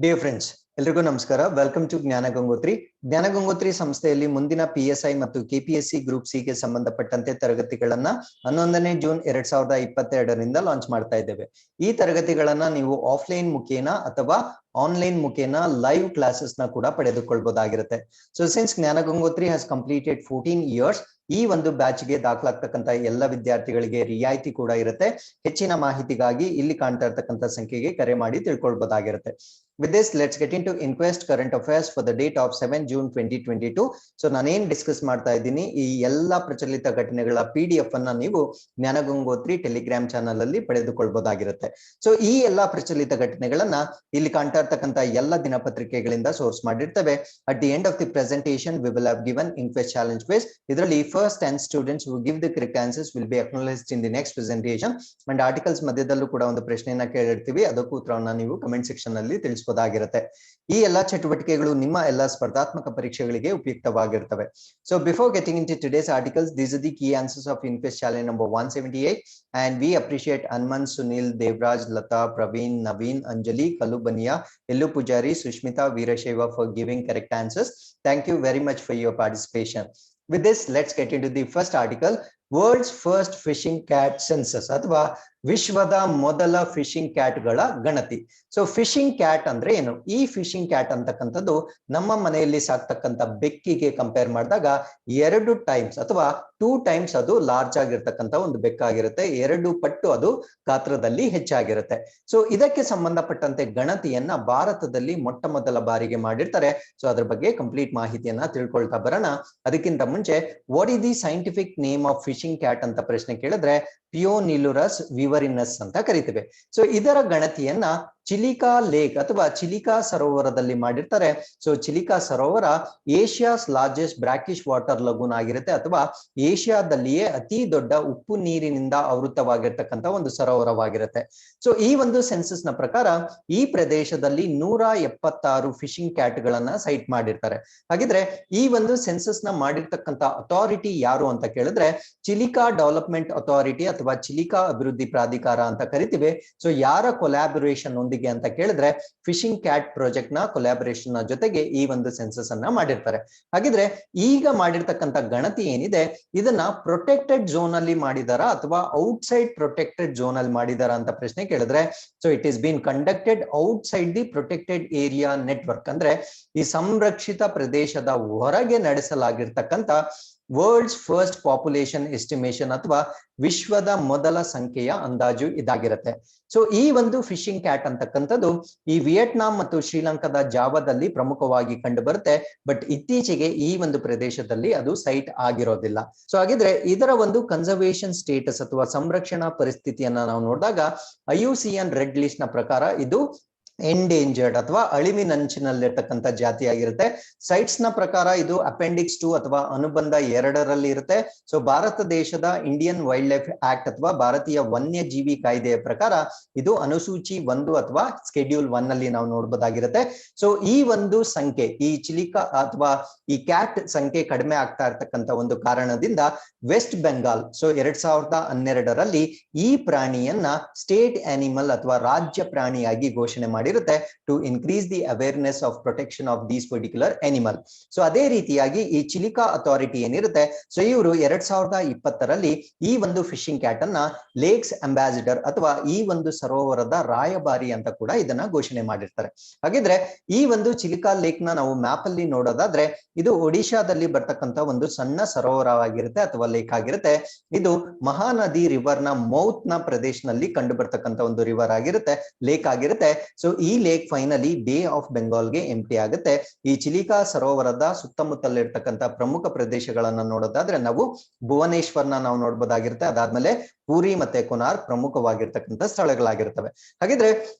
Dear friends, ಎಲ್ರಿಗೂ ನಮಸ್ಕಾರ. Welcome to ಜ್ಞಾನ ಗಂಗೋತ್ರಿ. ಜ್ಞಾನ ಗಂಗೋತ್ರಿ ಸಂಸ್ಥೆಯಲ್ಲಿ ಮುಂದಿನ PSI ಮತ್ತು KPSC ಗ್ರೂಪ್ ಸಿ ಗೆ ಸಂಬಂಧಪಟ್ಟಂತೆ ತರಗತಿಗಳನ್ನ 11ನೇ ಜೂನ್ 2022ರಿಂದ ಲಾಂಚ್ ಮಾಡ್ತಾ ಇದ್ದೇವೆ. ಈ ತರಗತಿಗಳನ್ನ ನೀವು ಆಫ್ಲೈನ್ ಮುಖೇನ ಅಥವಾ ಆನ್ಲೈನ್ ಮುಖೇನ ಲೈವ್ ಕ್ಲಾಸಸ್ ನ ಕೂಡ ಪಡೆದುಕೊಳ್ಳಬಹುದಾಗಿರುತ್ತೆ. ಸೊ ಸಿನ್ಸ್ ಜ್ಞಾನ ಗಂಗೋತ್ರಿ ಹ್ಯಾಸ್ ಕಂಪ್ಲೀಟೆಡ್ 14 ಇಯರ್ಸ್, ಈ ಒಂದು ಬ್ಯಾಚ್ ಗೆ ದಾಖಲಾಗ್ತಕ್ಕಂತ ಎಲ್ಲ ವಿದ್ಯಾರ್ಥಿಗಳಿಗೆ ರಿಯಾಯಿತಿ ಕೂಡ ಇರುತ್ತೆ. ಹೆಚ್ಚಿನ ಮಾಹಿತಿಗಾಗಿ ಇಲ್ಲಿ ಕಾಣ್ತಾ ಇರ್ತಕ್ಕಂಥ ಸಂಖ್ಯೆಗೆ ಕರೆ ಮಾಡಿ ತಿಳ್ಕೊಳ್ಬಹುದಾಗಿರುತ್ತೆ. With this, let's get into Inquest Current Affairs for the date of 7 June 2022. So ನಾನೇನ್ ಡಿಸ್ಕಸ್ ಮಾಡ್ತಾ ಇದ್ದೀನಿ, ಈ ಎಲ್ಲಾ ಪ್ರಚಲಿತ ಘಟನೆಗಳ PDF ಅನ್ನ ನೀವು ಜ್ಞಾನ ಗಂಗೋತ್ರಿ ಟೆಲಿಗ್ರಾಮ್ ಚಾನಲ್ ಅಲ್ಲಿ ಪಡೆದುಕೊಳ್ಬಹುದಾಗಿರುತ್ತೆ. ಸೊ ಈ ಎಲ್ಲಾ ಪ್ರಚಲಿತ ಘಟನೆಗಳನ್ನ ಇಲ್ಲಿ ಕಾಣ್ತಾ ಇರ್ತಕ್ಕಂಥ ಎಲ್ಲ ದಿನಪತ್ರಿಕೆಗಳಿಂದ ಸೋರ್ಸ್ ಮಾಡಿರ್ತೇವೆ. At the end of the presentation, we will have given Inquest challenge quiz. ಇದರಲ್ಲಿ first 10 students who give the correct answers will be acknowledged in the next presentation. And articles ಮಧ್ಯದಲ್ಲೂ ಕೂಡ ಒಂದು ಪ್ರಶ್ನೆಯನ್ನ ಕೇಳಿರ್ತೀವಿ, ಅದಕ್ಕೂ ಉತ್ತರವನ್ನ ನೀವು ಕಮೆಂಟ್ ಸೆಕ್ಷನ್ ಅಲ್ಲಿ ತಿಳಿಸಬಹುದಾಗಿರುತ್ತೆ. ಈ ಎಲ್ಲಾ ಚಟುವಟಿಕೆಗಳು ನಿಮ್ಮ ಎಲ್ಲಾ ಸ್ಪರ್ಧಾತ್ಮಕ ಪರೀಕ್ಷೆಗಳಿಗೆ ಉಪಯುಕ್ತವಾಗಿರ್ತವೆ. So before getting into today's articles, these are the key answers of Inquest challenge number 178, and we appreciate Anman, Sunil, Devraj, Lata, Praveen, Naveen, Anjali, Kalubania, Ellu Pujari, Sushmita, Veerashaiva for giving correct answers. Thank you very much for your participation. With this, let's get into the first article. World's first fishing cat census ಅಥವಾ ವಿಶ್ವದ ಮೊದಲ fishing cat ಗಳ ಗಣತಿ. So fishing cat ಅಂದ್ರೆ ಏನು? ಈ fishing cat ಅಂತಕ್ಕಂಥದ್ದು ನಮ್ಮ ಮನೆಯಲ್ಲಿ ಸಾಕ್ತಕ್ಕಂಥ ಬೆಕ್ಕಿಗೆ ಕಂಪೇರ್ ಮಾಡಿದಾಗ 2 ಟೈಮ್ಸ್ ಅಥವಾ 2 ಟೈಮ್ಸ್ ಅದು ಲಾರ್ಜ್ ಆಗಿರ್ತಕ್ಕಂಥ ಒಂದು ಬೆಕ್ಕಾಗಿರುತ್ತೆ. 2 ಪಟ್ಟು ಅದು ಗಾತ್ರದಲ್ಲಿ ಹೆಚ್ಚಾಗಿರುತ್ತೆ. ಸೊ ಇದಕ್ಕೆ ಸಂಬಂಧಪಟ್ಟಂತೆ ಗಣತಿಯನ್ನ ಭಾರತದಲ್ಲಿ ಮೊಟ್ಟ ಮೊದಲ ಬಾರಿಗೆ ಮಾಡಿರ್ತಾರೆ. ಸೊ ಅದ್ರ ಬಗ್ಗೆ ಕಂಪ್ಲೀಟ್ ಮಾಹಿತಿಯನ್ನ ತಿಳ್ಕೊಳ್ತಾ ಬರೋಣ. ಅದಕ್ಕಿಂತ ಮುಂಚೆ, what is the scientific name of fishing cat ಅಂತ ಪ್ರಶ್ನೆ ಕೇಳಿದ್ರೆ ಪಿಯೋನಿಲುರಸ್ ವಿವರಿನಸ್ ಅಂತ ಕರಿತೇವೆ. ಸೊ ಇದರ ಗಣತಿಯನ್ನ ಚಿಲಿಕಾ ಲೇಕ್ ಅಥವಾ ಚಿಲಿಕಾ ಸರೋವರದಲ್ಲಿ ಮಾಡಿರ್ತಾರೆ. ಸೊ ಚಿಲಿಕಾ ಸರೋವರ Asia's largest brackish water lagoon ಆಗಿರುತ್ತೆ, ಅಥವಾ ಏಷ್ಯಾದಲ್ಲಿಯೇ ಅತಿ ದೊಡ್ಡ ಉಪ್ಪು ನೀರಿನಿಂದ ಆವೃತವಾಗಿರ್ತಕ್ಕಂಥ ಒಂದು ಸರೋವರವಾಗಿರುತ್ತೆ. ಸೊ ಈ ಒಂದು ಸೆನ್ಸಸ್ ನ ಪ್ರಕಾರ ಈ ಪ್ರದೇಶದಲ್ಲಿ 176 ಫಿಶಿಂಗ್ ಕ್ಯಾಟ್ ಗಳನ್ನ ಸೈಟ್ ಮಾಡಿರ್ತಾರೆ. ಹಾಗಿದ್ರೆ ಈ ಒಂದು ಸೆನ್ಸಸ್ ನ ಮಾಡಿರ್ತಕ್ಕಂಥ ಅಥಾರಿಟಿ ಯಾರು ಅಂತ ಕೇಳಿದ್ರೆ ಚಿಲಿಕಾ ಡೆವಲಪ್ಮೆಂಟ್ ಅಥಾರಿಟಿ ಅಥವಾ ಚಿಲಿಕಾ ಅಭಿವೃದ್ಧಿ ಪ್ರಾಧಿಕಾರ ಅಂತ ಕರಿತೀವಿ. ಸೊ ಯಾರ ಕೊಲಾಬರೇಷನ್ ಒಂದಿಗೆ ಅಂತ ಕೇಳಿದ್ರೆ ಫಿಶಿಂಗ್ ಕ್ಯಾಟ್ ಪ್ರಾಜೆಕ್ಟ್ ನ ಕೊಲಾಬರೇಷನ್ ನ ಜೊತೆಗೆ ಈ ಒಂದು ಸೆನ್ಸಸ್ ಅನ್ನ ಮಾಡಿರ್ತಾರೆ. ಹಾಗಿದ್ರೆ ಈಗ ಮಾಡಿರ್ತಕ್ಕಂಥ ಗಣತಿ ಏನಿದೆ, ಇದನ್ನ ಪ್ರೊಟೆಕ್ಟೆಡ್ ಝೋನ್ ಅಲ್ಲಿ ಮಾಡಿದಾರ ಅಥವಾ ಔಟ್ಸೈಡ್ ಪ್ರೊಟೆಕ್ಟೆಡ್ ಝೋನ್ ಅಲ್ಲಿ ಮಾಡಿದಾರ ಅಂತ ಪ್ರಶ್ನೆ ಕೇಳಿದ್ರೆ, so it is been conducted outside the protected area network, ಅಂದ್ರೆ ಈ ಸಂರಕ್ಷಿತ ಪ್ರದೇಶದ ಹೊರಗೆ ನಡೆಸಲಾಗಿರ್ತಕ್ಕಂಥ ವರ್ಲ್ಡ್ಸ್ ಫಸ್ಟ್ ಪಾಪ್ಯುಲೇಷನ್ ಎಸ್ಟಿಮೇಷನ್ ಅಥವಾ ವಿಶ್ವದ ಮೊದಲ ಸಂಖ್ಯೆಯ ಅಂದಾಜು ಇದಾಗಿರುತ್ತೆ. ಸೊ ಈ ಒಂದು ಫಿಶಿಂಗ್ ಕ್ಯಾಟ್ ಅಂತಕ್ಕಂಥದ್ದು ಈ ವಿಯೆಟ್ನಾಂ ಮತ್ತು ಶ್ರೀಲಂಕಾದ ಜಾವದಲ್ಲಿ ಪ್ರಮುಖವಾಗಿ ಕಂಡು ಬರುತ್ತೆ. ಬಟ್ ಇತ್ತೀಚೆಗೆ ಈ ಒಂದು ಪ್ರದೇಶದಲ್ಲಿ ಅದು ಸೈಟ್ ಆಗಿರೋದಿಲ್ಲ. ಸೊ ಹಾಗಿದ್ರೆ ಇದರ ಒಂದು ಕನ್ಸರ್ವೇಷನ್ ಸ್ಟೇಟಸ್ ಅಥವಾ ಸಂರಕ್ಷಣಾ ಪರಿಸ್ಥಿತಿಯನ್ನ ನಾವು ನೋಡಿದಾಗ IUCN ರೆಡ್ ಲಿಸ್ಟ್ ನ ಪ್ರಕಾರ ಇದು ಎಂಡೇಂಜರ್ಡ್ ಅಥವಾ ಅಳಿವಿನಂಚಿನಲ್ಲಿರ್ತಕ್ಕಂಥ ಜಾತಿ ಆಗಿರುತ್ತೆ. ಸೈಟ್ಸ್ ನ ಪ್ರಕಾರ ಇದು ಅಪೆಂಡಿಕ್ಸ್ 2 ಅಥವಾ ಅನುಬಂಧ 2ರಲ್ಲಿ ಇರುತ್ತೆ. ಸೊ ಭಾರತ ದೇಶದ ಇಂಡಿಯನ್ ವೈಲ್ಡ್ ಲೈಫ್ ಆಕ್ಟ್ ಅಥವಾ ಭಾರತೀಯ ವನ್ಯಜೀವಿ ಕಾಯ್ದೆಯ ಪ್ರಕಾರ ಇದು ಅನುಸೂಚಿ 1 ಅಥವಾ ಸ್ಕೆಡ್ಯೂಲ್ 1 ನಲ್ಲಿ ನಾವು ನೋಡಬಹುದಾಗಿರುತ್ತೆ. ಸೊ ಈ ಒಂದು ಸಂಖ್ಯೆ, ಈ ಚಿಲಿಕಾ ಅಥವಾ ಈ ಕ್ಯಾಟ್ ಸಂಖ್ಯೆ ಕಡಿಮೆ ಆಗ್ತಾ ಇರ್ತಕ್ಕಂಥ ಒಂದು ಕಾರಣದಿಂದ ವೆಸ್ಟ್ ಬೆಂಗಾಲ್ 2012ರಲ್ಲಿ ಈ ಪ್ರಾಣಿಯನ್ನ ಸ್ಟೇಟ್ ಆನಿಮಲ್ ಅಥವಾ ರಾಜ್ಯ ಪ್ರಾಣಿಯಾಗಿ ಘೋಷಣೆ ಮಾಡಿರುತ್ತೆ to increase the awareness of protection of these particular animal. So ಅದೇ ರೀತಿಯಾಗಿ ಈ ಚಿಲಿಕಾ ಅಥಾರಿಟಿ ಏನಿರುತ್ತೆ, ಸೊ ಇವರು 2020ರಲ್ಲಿ ಈ ಒಂದು ಫಿಶಿಂಗ್ ಕ್ಯಾಟ್ ಅನ್ನ ಲೇಕ್ಸ್ ಅಂಬಾಸಿಡರ್ ಅಥವಾ ಈ ಒಂದು ಸರೋವರದ ರಾಯಭಾರಿ ಅಂತ ಕೂಡ ಇದನ್ನ ಘೋಷಣೆ ಮಾಡಿರ್ತಾರೆ. ಹಾಗಿದ್ರೆ ಈ ಒಂದು ಚಿಲಿಕಾ ಲೇಕ್ ನ ನಾವು ಮ್ಯಾಪ್ ಅಲ್ಲಿ ನೋಡೋದಾದ್ರೆ ಇದು ಒಡಿಶಾದಲ್ಲಿ ಬರ್ತಕ್ಕಂಥ ಒಂದು ಸಣ್ಣ ಸರೋವರವಾಗಿರುತ್ತೆ ಅಥವಾ ಲೇಕ್ ಆಗಿರುತ್ತೆ. ಇದು ಮಹಾನದಿ ರಿವರ್ ನ ಮೌತ್ ನ ಪ್ರದೇಶದಲ್ಲಿ ಕಂಡು ಬರ್ತಕ್ಕಂಥ ಒಂದು ರಿವರ್ ಆಗಿರುತ್ತೆ, ಲೇಕ್ ಆಗಿರುತ್ತೆ. ಸೊ ಈ lake finally bay of ಬೆಂಗಾಲ್ಗೆ empty ಆಗುತ್ತೆ. ಈ ಚಿಲಿಕಾ ಸರೋವರದ ಸುತ್ತಮುತ್ತಲಿರ್ತಕ್ಕಂಥ ಪ್ರಮುಖ ಪ್ರದೇಶಗಳನ್ನ ನೋಡೋದಾದ್ರೆ ನಾವು ಭುವನೇಶ್ವರ್ನ ನಾವು ನೋಡ್ಬೋದಾಗಿರುತ್ತೆ. ಅದಾದ್ಮೇಲೆ ಪೂರಿ ಮತ್ತೆ ಕೊನಾರ್ಕ್ ಪ್ರಮುಖವಾಗಿರ್ತಕ್ಕಂಥ ಸ್ಥಳಗಳಾಗಿರ್ತವೆ. ಹಾಗಿದ್ರೆ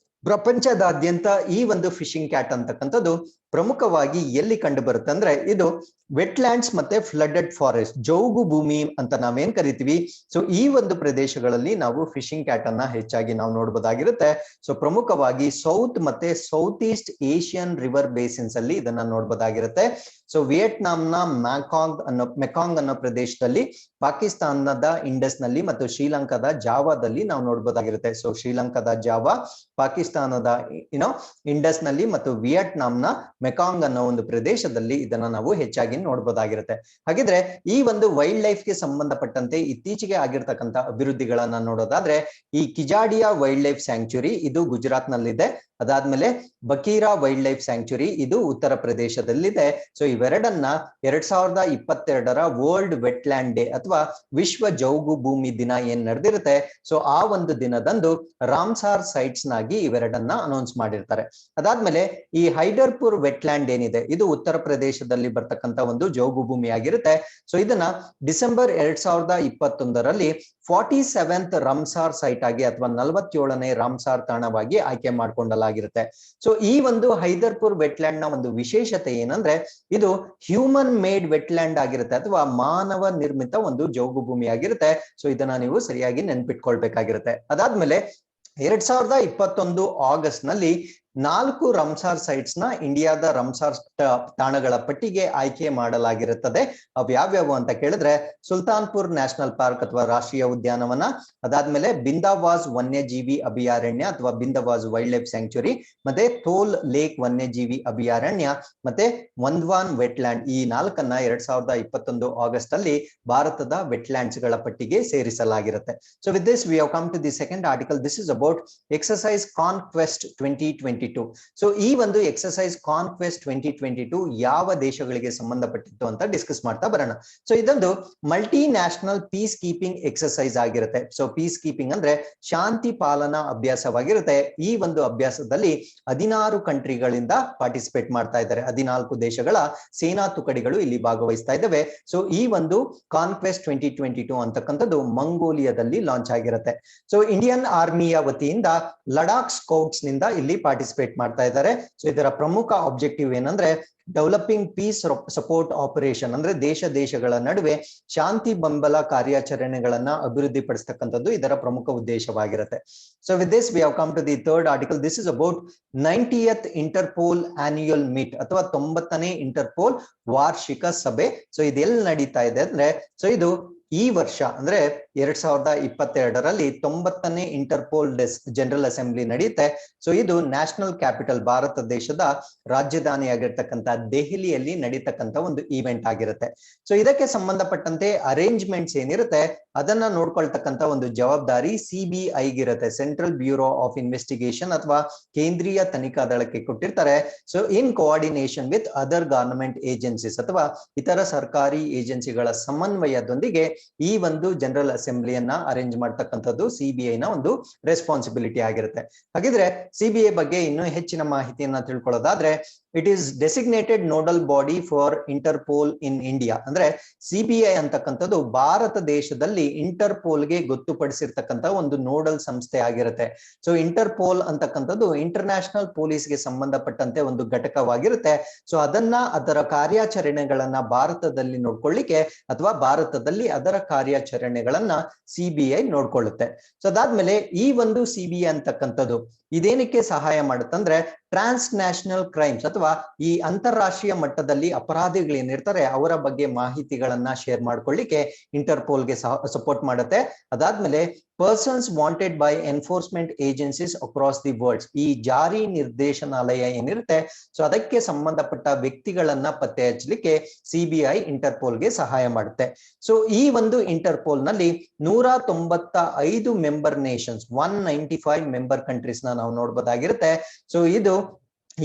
ಪ್ರಪಂಚದಾದ್ಯಂತ ಈ ಒಂದು ಫಿಶಿಂಗ್ ಕ್ಯಾಟ್ ಅಂತಕ್ಕಂಥದ್ದು ಪ್ರಮುಖವಾಗಿ ಎಲ್ಲಿ ಕಂಡು ಬರುತ್ತೆ ಅಂದ್ರೆ ಇದು ವೆಟ್ಲ್ಯಾಂಡ್ಸ್ ಮತ್ತೆ ಫ್ಲಡೆಡ್ ಫಾರೆಸ್ಟ್, ಜೌಗು ಭೂಮಿ ಅಂತ ನಾವೇನ್ ಕರಿತೀವಿ. ಸೊ ಈ ಒಂದು ಪ್ರದೇಶಗಳಲ್ಲಿ ನಾವು ಫಿಶಿಂಗ್ ಕ್ಯಾಟ್ ಅನ್ನ ಹೆಚ್ಚಾಗಿ ನಾವು ನೋಡಬಹುದಾಗಿರುತ್ತೆ. ಸೊ ಪ್ರಮುಖವಾಗಿ ಸೌತ್ ಮತ್ತೆ south East Asian river basins ಅಲ್ಲಿ ಇದನ್ನ ನೋಡಬಹುದಾಗಿರುತ್ತೆ. ಸೊ ವಿಯೆಟ್ನಾಂನ ಮೆಕಾಂಗ್ ಅನ್ನೋ ಪ್ರದೇಶದಲ್ಲಿ, ಪಾಕಿಸ್ತಾನದ ಇಂಡಸ್ ನಲ್ಲಿ ಮತ್ತು ಶ್ರೀಲಂಕಾದ ಜಾವಾದಲ್ಲಿ ನಾವು ನೋಡಬಹುದಾಗಿರುತ್ತೆ. ಸೊ ಶ್ರೀಲಂಕಾದ ಜಾವಾ, ಪಾಕಿಸ್ತಾನದ ಇಂಡಸ್ ನಲ್ಲಿ ಮತ್ತು ವಿಯೆಟ್ನಾಂನ ಮೆಕಾಂಗ್ ಅನ್ನೋ ಒಂದು ಪ್ರದೇಶದಲ್ಲಿ ಇದನ್ನ ನಾವು ಹೆಚ್ಚಾಗಿ ನೋಡಬಹುದಾಗಿರುತ್ತೆ. ಹಾಗಿದ್ರೆ ಈ ಒಂದು ವೈಲ್ಡ್ ಲೈಫ್ ಗೆ ಸಂಬಂಧಪಟ್ಟಂತೆ ಇತ್ತೀಚೆಗೆ ಆಗಿರ್ತಕ್ಕಂಥ ಅಭಿವೃದ್ಧಿಗಳನ್ನ ನೋಡೋದಾದ್ರೆ, ಈ ಕಿಜಾಡಿಯಾ ವೈಲ್ಡ್ ಲೈಫ್ ಸ್ಯಾಂಕ್ಚುರಿ ಇದು ಗುಜರಾತ್ ನಲ್ಲಿದೆ. ಅದಾದ್ಮೇಲೆ ಬಕೀರಾ ವೈಲ್ಡ್ ಲೈಫ್ ಸ್ಯಾಂಕ್ಚುರಿ ಇದು ಉತ್ತರ ಪ್ರದೇಶದಲ್ಲಿದೆ. ಸೊ ಇವೆರಡನ್ನ 2022ರ ವರ್ಲ್ಡ್ ವೆಟ್ಲ್ಯಾಂಡ್ ಡೇ ಅಥವಾ ವಿಶ್ವ ಜೌಗು ಭೂಮಿ ದಿನ ಏನ್ ನಡೆದಿರುತ್ತೆ, ಸೊ ಆ ಒಂದು ದಿನದಂದು ರಾಮ್ಸಾರ್ ಸೈಟ್ಸ್ ನಾಗಿ ಇವೆರಡನ್ನ ಅನೌನ್ಸ್ ಮಾಡಿರ್ತಾರೆ. ಅದಾದ್ಮೇಲೆ ಈ ಹೈಡರ್ಪುರ್ ವೆಟ್ಲ್ಯಾಂಡ್ ಏನಿದೆ, ಇದು ಉತ್ತರ ಪ್ರದೇಶದಲ್ಲಿ ಬರ್ತಕ್ಕಂಥ ಒಂದು ಜೌಗು ಭೂಮಿ ಆಗಿರುತ್ತೆ. ಸೊ ಇದನ್ನ ಡಿಸೆಂಬರ್ 2021ರಲ್ಲಿ 47th ರಾಮ್ಸಾರ್ ಸೈಟ್ ಆಗಿ ಅಥವಾ 47ನೇ ರಾಮ್ಸಾರ್ ತಾಣವಾಗಿ ಆಯ್ಕೆ ಮಾಡಿಕೊಳ್ಳಲಾಗಿರುತ್ತೆ. ಸೊ ಈ ಒಂದು ಹೈದರ್ಪುರ್ ವೆಟ್ಲ್ಯಾಂಡ್ ನ ಒಂದು ವಿಶೇಷತೆ ಏನಂದ್ರೆ, ಇದು ಹ್ಯೂಮನ್ ಮೇಡ್ ವೆಟ್ಲ್ಯಾಂಡ್ ಆಗಿರುತ್ತೆ ಅಥವಾ ಮಾನವ ನಿರ್ಮಿತ ಒಂದು ಜೌಗು ಭೂಮಿ ಆಗಿರುತ್ತೆ. ಸೊ ಇದನ್ನ ನೀವು ಸರಿಯಾಗಿ ನೆನ್ಪಿಟ್ಕೊಳ್ಬೇಕಾಗಿರುತ್ತೆ. ಅದಾದ್ಮೇಲೆ 2021 ಆಗಸ್ಟ್ ನಲ್ಲಿ 4 ರಾಮ್ಸಾರ್ ಸೈಟ್ಸ್ ನ ಇಂಡಿಯಾದ ರಾಮ್ಸಾರ್ ತಾಣಗಳ ಪಟ್ಟಿಗೆ ಆಯ್ಕೆ ಮಾಡಲಾಗಿರುತ್ತದೆ. ಅವು ಯಾವ್ಯಾವು ಅಂತ ಕೇಳಿದ್ರೆ, ಸುಲ್ತಾನ್ಪುರ್ ನ್ಯಾಷನಲ್ ಪಾರ್ಕ್ ಅಥವಾ ರಾಷ್ಟ್ರೀಯ ಉದ್ಯಾನವನ, ಅದಾದ್ಮೇಲೆ ಬಿಂದಾವಾಸ್ ವನ್ಯಜೀವಿ ಅಭಯಾರಣ್ಯ ಅಥವಾ ಬಿಂದಾವಾಸ್ ವೈಲ್ಡ್ ಲೈಫ್ ಸ್ಯಾಂಕ್ಚುರಿ, ಮತ್ತೆ ಥೋಲ್ ಲೇಕ್ ವನ್ಯಜೀವಿ ಅಭಯಾರಣ್ಯ, ಮತ್ತೆ ವಂದ್ವಾನ್ ವೆಟ್ಲ್ಯಾಂಡ್. ಈ 4ಅನ್ನ 2021 ಆಗಸ್ಟ್ ಅಲ್ಲಿ ಭಾರತದ ವೆಟ್ಲ್ಯಾಂಡ್ಸ್ ಗಳ ಪಟ್ಟಿಗೆ ಸೇರಿಸಲಾಗಿರುತ್ತೆ. So with this we have come to the second article. This is about exercise conquest 2022. So ಈ ಒಂದು ಎಕ್ಸರ್ಸೈಸ್ ಕಾನ್ಕ್ವೆಸ್ಟ್ 2022 ಯಾವ ದೇಶಗಳಿಗೆ ಸಂಬಂಧಪಟ್ಟಿತ್ತು ಅಂತ ಡಿಸ್ಕಸ್ ಮಾಡ್ತಾ ಬರೋಣ. ಸೊ ಇದೊಂದು multi national piece keeping exercise ಆಗಿರುತ್ತೆ. ಸೊ ಪೀಸ್ ಕೀಪಿಂಗ್ ಅಂದ್ರೆ ಶಾಂತಿ ಪಾಲನಾ ಅಭ್ಯಾಸವಾಗಿರುತ್ತೆ. ಈ ಒಂದು ಅಭ್ಯಾಸದಲ್ಲಿ 16 ಕಂಟ್ರಿಗಳಿಂದ ಪಾರ್ಟಿಸಿಪೇಟ್ ಮಾಡ್ತಾ ಇದ್ದಾರೆ. 14 ದೇಶಗಳ ಸೇನಾ ತುಕಡಿಗಳು ಇಲ್ಲಿ ಭಾಗವಹಿಸ್ತಾ ಇದ್ದಾವೆ. ಸೊ ಈ ಒಂದು ಕಾನ್ಕ್ವೆಸ್ಟ್ 2022 ಅಂತಕ್ಕಂಥದ್ದು ಮಂಗೋಲಿಯಾದಲ್ಲಿ ಲಾಂಚ್ ಆಗಿರುತ್ತೆ. ಸೊ ಇಂಡಿಯನ್ ಆರ್ಮಿಯ ವತಿಯಿಂದ ಲಡಾಖ್ ಸ್ಕೌಟ್ಸ್ ನಿಂದ ಇಲ್ಲಿ ಪಾರ್ಟಿಸಿಪೇಟ್ ಮಾಡ್ತಾ ಇದ್ದಾರೆ. ಸೊ ಇದರ ಪ್ರಮುಖ ಆಬ್ಜೆಕ್ಟಿವ್ ಏನಂದ್ರೆ, ಡೆವಲಪಿಂಗ್ ಪೀಸ್ ಸಪೋರ್ಟ್ ಆಪರೇಷನ್ ಅಂದ್ರೆ ದೇಶಗಳ ನಡುವೆ ಶಾಂತಿ ಬೆಂಬಲ ಕಾರ್ಯಾಚರಣೆಗಳನ್ನ ಅಭಿವೃದ್ಧಿ ಪಡಿಸತಕ್ಕಂಥದ್ದು ಇದರ ಪ್ರಮುಖ ಉದ್ದೇಶವಾಗಿರುತ್ತೆ. So with this we have come to the third article. This is about 90th Interpol annual meet ಅಥವಾ 90ನೇ ಇಂಟರ್ಪೋಲ್ ವಾರ್ಷಿಕ ಸಭೆ. ಸೊ ಇದೆಲ್ಲಿ ನಡೀತಾ ಇದೆ ಅಂದ್ರೆ, ಸೊ ಇದು ಈ ವರ್ಷ ಅಂದ್ರೆ 2022ರಲ್ಲಿ 90ನೇ ಇಂಟರ್ಪೋಲ್ ಜನರಲ್ ಅಸೆಂಬ್ಲಿ ನಡೆಯುತ್ತೆ. ಸೊ ಇದು ನ್ಯಾಷನಲ್ ಕ್ಯಾಪಿಟಲ್, ಭಾರತ ದೇಶದ ರಾಜಧಾನಿಯಾಗಿರ್ತಕ್ಕಂಥ ದೆಹಲಿಯಲ್ಲಿ ನಡೀತಕ್ಕಂಥ ಒಂದು ಈವೆಂಟ್ ಆಗಿರುತ್ತೆ. ಸೊ ಇದಕ್ಕೆ ಸಂಬಂಧಪಟ್ಟಂತೆ ಅರೇಂಜ್ಮೆಂಟ್ಸ್ ಏನಿರುತ್ತೆ ಅದನ್ನ ನೋಡ್ಕೊಳ್ತಕ್ಕಂಥ ಒಂದು ಜವಾಬ್ದಾರಿ CBI ಗಿರುತ್ತೆ, ಸೆಂಟ್ರಲ್ ಬ್ಯೂರೋ ಆಫ್ ಇನ್ವೆಸ್ಟಿಗೇಷನ್ ಅಥವಾ ಕೇಂದ್ರೀಯ ತನಿಖಾ ದಳಕ್ಕೆ ಕೊಟ್ಟಿರ್ತಾರೆ. So in coordination with other government agencies ಅಥವಾ ಇತರ ಸರ್ಕಾರಿ ಏಜೆನ್ಸಿಗಳ ಸಮನ್ವಯದೊಂದಿಗೆ ಈ ಒಂದು ಜನರಲ್ ಅಸೆಂಬ್ಲಿಯನ್ನ ಅರೇಂಜ್ ಮಾಡ್ತಕ್ಕಂಥದ್ದು CBI ನ ಒಂದು ರೆಸ್ಪಾನ್ಸಿಬಿಲಿಟಿ ಆಗಿರುತ್ತೆ. ಹಾಗಿದ್ರೆ CBI ಬಗ್ಗೆ ಇನ್ನೂ ಹೆಚ್ಚಿನ ಮಾಹಿತಿಯನ್ನ ತಿಳ್ಕೊಳ್ಳೋದಾದ್ರೆ, it is designated nodal body for Interpol in India. ಅಂದ್ರೆ CBI ಅಂತಕ್ಕಂಥದ್ದು ಭಾರತ ದೇಶದಲ್ಲಿ ಇಂಟರ್ಪೋಲ್ಗೆ ಗೊತ್ತುಪಡಿಸಿರ್ತಕ್ಕಂಥ ಒಂದು ನೋಡಲ್ ಸಂಸ್ಥೆ ಆಗಿರುತ್ತೆ. ಸೊ ಇಂಟರ್ಪೋಲ್ ಅಂತಕ್ಕಂಥದ್ದು ಇಂಟರ್ನ್ಯಾಷನಲ್ ಪೊಲೀಸ್ಗೆ ಸಂಬಂಧಪಟ್ಟಂತೆ ಒಂದು ಘಟಕವಾಗಿರುತ್ತೆ. ಸೊ ಅದರ ಕಾರ್ಯಾಚರಣೆಗಳನ್ನ ಭಾರತದಲ್ಲಿ ನೋಡ್ಕೊಳ್ಳಿಕ್ಕೆ ಅಥವಾ ಭಾರತದಲ್ಲಿ ಅದರ ಕಾರ್ಯಾಚರಣೆಗಳನ್ನ CBI ನೋಡ್ಕೊಳ್ಳುತ್ತೆ. ಸೊ ಅದಾದ್ಮೇಲೆ ಈ ಒಂದು CBI ಅಂತಕ್ಕಂಥದ್ದು ಇದೇನಕ್ಕೆ ಸಹಾಯ ಮಾಡುತ್ತಂದ್ರೆ, ಟ್ರಾನ್ಸ್ ನ್ಯಾಷನಲ್ ಕ್ರೈಮ್ಸ್ ಅಥವಾ ಈ ಅಂತಾರಾಷ್ಟ್ರೀಯ ಮಟ್ಟದಲ್ಲಿ ಅಪರಾಧಿಗಳೇನಿರ್ತಾರೆ ಅವರ ಬಗ್ಗೆ ಮಾಹಿತಿಗಳನ್ನ ಶೇರ್ ಮಾಡ್ಕೊಳ್ಳಿಕ್ಕೆ ಇಂಟರ್ಪೋಲ್ಗೆ ಸಪೋರ್ಟ್ ಮಾಡುತ್ತೆ. ಅದಾದ್ಮೇಲೆ persons wanted by enforcement agencies across the world, ಈ ಜಾರಿ ನಿರ್ದೇಶನಾಲಯ ಏನಿರುತ್ತೆ ಸೊ ಅದಕ್ಕೆ ಸಂಬಂಧಪಟ್ಟ ವ್ಯಕ್ತಿಗಳನ್ನ ಪತ್ತೆ ಹಚ್ಚಲಿಕ್ಕೆ CBI ಇಂಟರ್ಪೋಲ್ಗೆ ಸಹಾಯ ಮಾಡುತ್ತೆ. ಸೊ ಈ ಒಂದು ಇಂಟರ್ಪೋಲ್ ನಲ್ಲಿ 195 ಮೆಂಬರ್ ನೇಷನ್ಸ್, 195 ಮೆಂಬರ್ ಕಂಟ್ರೀಸ್ ನಾವು ನೋಡ್ಬೋದಾಗಿರುತ್ತೆ. ಸೊ ಇದು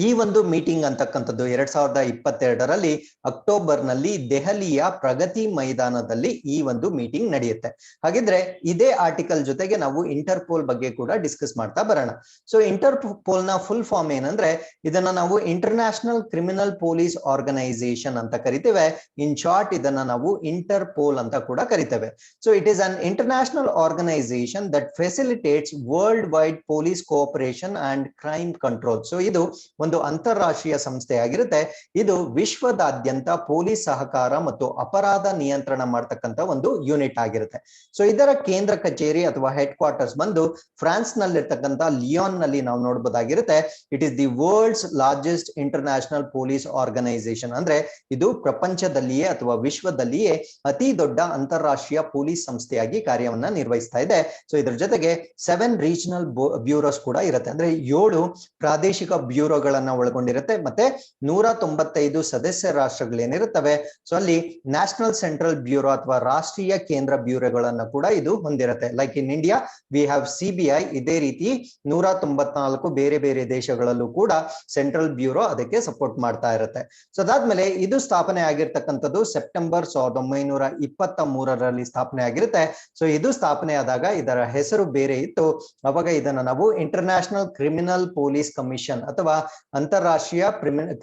ಈ ಒಂದು ಮೀಟಿಂಗ್ ಅಂತಕ್ಕಂಥದ್ದು 2022ರಲ್ಲಿ ಅಕ್ಟೋಬರ್ ನಲ್ಲಿ ದೆಹಲಿಯ ಪ್ರಗತಿ ಮೈದಾನದಲ್ಲಿ ಈ ಒಂದು ಮೀಟಿಂಗ್ ನಡೆಯುತ್ತೆ. ಹಾಗಿದ್ರೆ ಇದೇ ಆರ್ಟಿಕಲ್ ಜೊತೆಗೆ ನಾವು ಇಂಟರ್ಪೋಲ್ ಬಗ್ಗೆ ಕೂಡ ಡಿಸ್ಕಸ್ ಮಾಡ್ತಾ ಬರೋಣ. ಸೊ ಇಂಟರ್ಪೋಲ್ ನ ಫುಲ್ ಫಾರ್ಮ್ ಏನಂದ್ರೆ, ಇದನ್ನ ನಾವು ಇಂಟರ್ನ್ಯಾಷನಲ್ ಕ್ರಿಮಿನಲ್ ಪೊಲೀಸ್ ಆರ್ಗನೈಸೇಷನ್ ಅಂತ ಕರಿತೇವೆ. ಇನ್ ಶಾರ್ಟ್ ಇದನ್ನ ನಾವು ಇಂಟರ್ಪೋಲ್ ಅಂತ ಕೂಡ ಕರಿತೇವೆ. So it is an international organisation that facilitates world wide police cooperation and crime control. So ಇದು ಒಂದು ಅಂತಾರಾಷ್ಟ್ರೀಯ ಸಂಸ್ಥೆ ಆಗಿರುತ್ತೆ. ಇದು ವಿಶ್ವದಾದ್ಯಂತ ಪೊಲೀಸ್ ಸಹಕಾರ ಮತ್ತು ಅಪರಾಧ ನಿಯಂತ್ರಣ ಮಾಡ್ತಕ್ಕಂಥ ಒಂದು ಯೂನಿಟ್ ಆಗಿರುತ್ತೆ. ಸೊ ಇದರ ಕೇಂದ್ರ ಕಚೇರಿ ಅಥವಾ ಹೆಡ್ ಕ್ವಾರ್ಟರ್ಸ್ ಬಂದು ಫ್ರಾನ್ಸ್ ನಲ್ಲಿರ್ತಕ್ಕಂಥ ಲಿಯೋನ್ ನಲ್ಲಿ ನಾವು ನೋಡಬಹುದಾಗಿರುತ್ತೆ. It is the world's largest international police organisation. ಅಂದ್ರೆ ಇದು ಪ್ರಪಂಚದಲ್ಲಿಯೇ ಅಥವಾ ವಿಶ್ವದಲ್ಲಿಯೇ ಅತಿ ದೊಡ್ಡ ಅಂತಾರಾಷ್ಟ್ರೀಯ ಪೊಲೀಸ್ ಸಂಸ್ಥೆಯಾಗಿ ಕಾರ್ಯವನ್ನ ನಿರ್ವಹಿಸ್ತಾ ಇದೆ. ಸೊ ಇದ್ರ ಜೊತೆಗೆ 7 ರೀಜನಲ್ ಬ್ಯೂರೋಸ್ ಕೂಡ ಇರುತ್ತೆ. ಅಂದ್ರೆ 7 ಪ್ರಾದೇಶಿಕ ಬ್ಯೂರೋಗಳನ್ನ ಒಳಗೊಂಡಿರುತ್ತೆ. ಮತ್ತೆ 195 ಸದಸ್ಯ ರಾಷ್ಟ್ರಗಳೇನಿರುತ್ತವೆ, ಸೊ ಅಲ್ಲಿ ನ್ಯಾಷನಲ್ ಸೆಂಟ್ರಲ್ ಬ್ಯೂರೋ ಅಥವಾ ರಾಷ್ಟ್ರೀಯ ಕೇಂದ್ರ ಬ್ಯೂರೋಗಳನ್ನ ಕೂಡ ಇದು ಹೊಂದಿರುತ್ತೆ. Like in India we have CBI. ಇದೇ ರೀತಿ 194 ಬೇರೆ ಬೇರೆ ದೇಶಗಳಲ್ಲೂ ಕೂಡ ಸೆಂಟ್ರಲ್ ಬ್ಯೂರೋ ಅದಕ್ಕೆ ಸಪೋರ್ಟ್ ಮಾಡ್ತಾ ಇರುತ್ತೆ. ಸೊ ಅದಾದ್ಮೇಲೆ ಇದು ಸ್ಥಾಪನೆ ಆಗಿರ್ತಕ್ಕಂಥದ್ದು ಸೆಪ್ಟೆಂಬರ್ 1923ರಲ್ಲಿ ಸ್ಥಾಪನೆ ಆಗಿರುತ್ತೆ. ಸೊ ಇದು ಸ್ಥಾಪನೆ ಆದಾಗ ಇದರ ಹೆಸರು ಬೇರೆ ಇತ್ತು. ಅವಾಗ ಇದನ್ನ ನಾವು ಇಂಟರ್ನ್ಯಾಷನಲ್ ಕ್ರಿಮಿನಲ್ ಪೊಲೀಸ್ ಕಮಿಷನ್ ಅಥವಾ ಅಂತಾರಾಷ್ಟ್ರೀಯ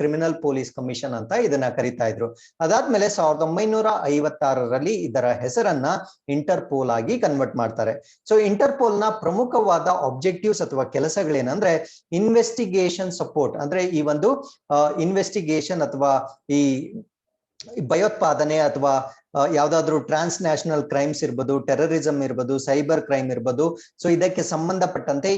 ಕ್ರಿಮಿನಲ್ ಪೊಲೀಸ್ ಕಮಿಷನ್ ಅಂತ ಇದನ್ನ ಕರೀತಾ ಇದ್ರು. ಅದಾದ್ಮೇಲೆ 1956ರಲ್ಲಿ ಇದರ ಹೆಸರನ್ನ ಇಂಟರ್ಪೋಲ್ ಆಗಿ ಕನ್ವರ್ಟ್ ಮಾಡ್ತಾರೆ. ಸೊ ಇಂಟರ್ಪೋಲ್ ನ ಪ್ರಮುಖವಾದ ಆಬ್ಜೆಕ್ಟಿವ್ಸ್ ಅಥವಾ ಕೆಲಸಗಳೇನಂದ್ರೆ ಇನ್ವೆಸ್ಟಿಗೇಷನ್ ಸಪೋರ್ಟ್. ಅಂದ್ರೆ ಈ ಒಂದು ಇನ್ವೆಸ್ಟಿಗೇಷನ್ ಅಥವಾ ಈ ಭಯೋತ್ಪಾದನೆ ಅಥವಾ ಯಾವ್ದಾದ್ರು ಟ್ರಾನ್ಸ್ ನ್ಯಾಷನಲ್ ಕ್ರೈಮ್ಸ್ ಇರ್ಬೋದು, ಟೆರರಿಸಂ ಇರ್ಬೋದು, ಸೈಬರ್ ಕ್ರೈಮ್ ಇರ್ಬೋದು. ಸೊ ಇದಕ್ಕೆ ಸಂಬಂಧಪಟ್ಟಂತೆ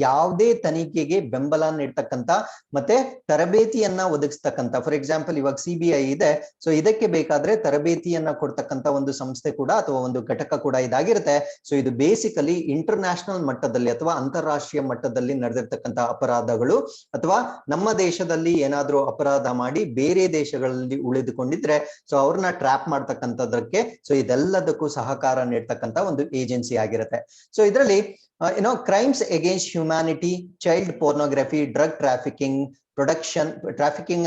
ಯಾವುದೇ ತನಿಖೆಗೆ ಬೆಂಬಲ ನೀಡ್ತಕ್ಕಂಥ ಮತ್ತೆ ತರಬೇತಿಯನ್ನ ಒದಗಿಸ್ತಕ್ಕಂಥ, ಫಾರ್ ಎಕ್ಸಾಂಪಲ್ ಇವಾಗ CBI ಇದೆ. ಸೊ ಇದಕ್ಕೆ ಬೇಕಾದ್ರೆ ತರಬೇತಿಯನ್ನ ಕೊಡ್ತಕ್ಕಂಥ ಒಂದು ಸಂಸ್ಥೆ ಕೂಡ ಅಥವಾ ಒಂದು ಘಟಕ ಕೂಡ ಇದಾಗಿರುತ್ತೆ. ಸೊ ಇದು ಬೇಸಿಕಲಿ ಇಂಟರ್ನ್ಯಾಷನಲ್ ಮಟ್ಟದಲ್ಲಿ ಅಥವಾ ಅಂತಾರಾಷ್ಟ್ರೀಯ ಮಟ್ಟದಲ್ಲಿ ನಡೆದಿರ್ತಕ್ಕಂಥ ಅಪರಾಧಗಳು ಅಥವಾ ನಮ್ಮ ದೇಶದಲ್ಲಿ ಏನಾದ್ರೂ ಅಪರಾಧ ಮಾಡಿ ಬೇರೆ ದೇಶಗಳಲ್ಲಿ ಉಳಿದುಕೊಂಡಿದ್ರೆ ಸೊ ಅವ್ರನ್ನ ಟ್ರ್ಯಾಪ್ ಮಾಡ್ತಕ್ಕಂಥ ಸೊ ಇದೆಲ್ಲದಕ್ಕೂ ಸಹಕಾರ ನೀಡ್ತಕ್ಕಂಥ ಒಂದು ಏಜೆನ್ಸಿ ಆಗಿರುತ್ತೆ. ಸೊ ಇದರಲ್ಲಿ crimes against humanity, child pornography, drug trafficking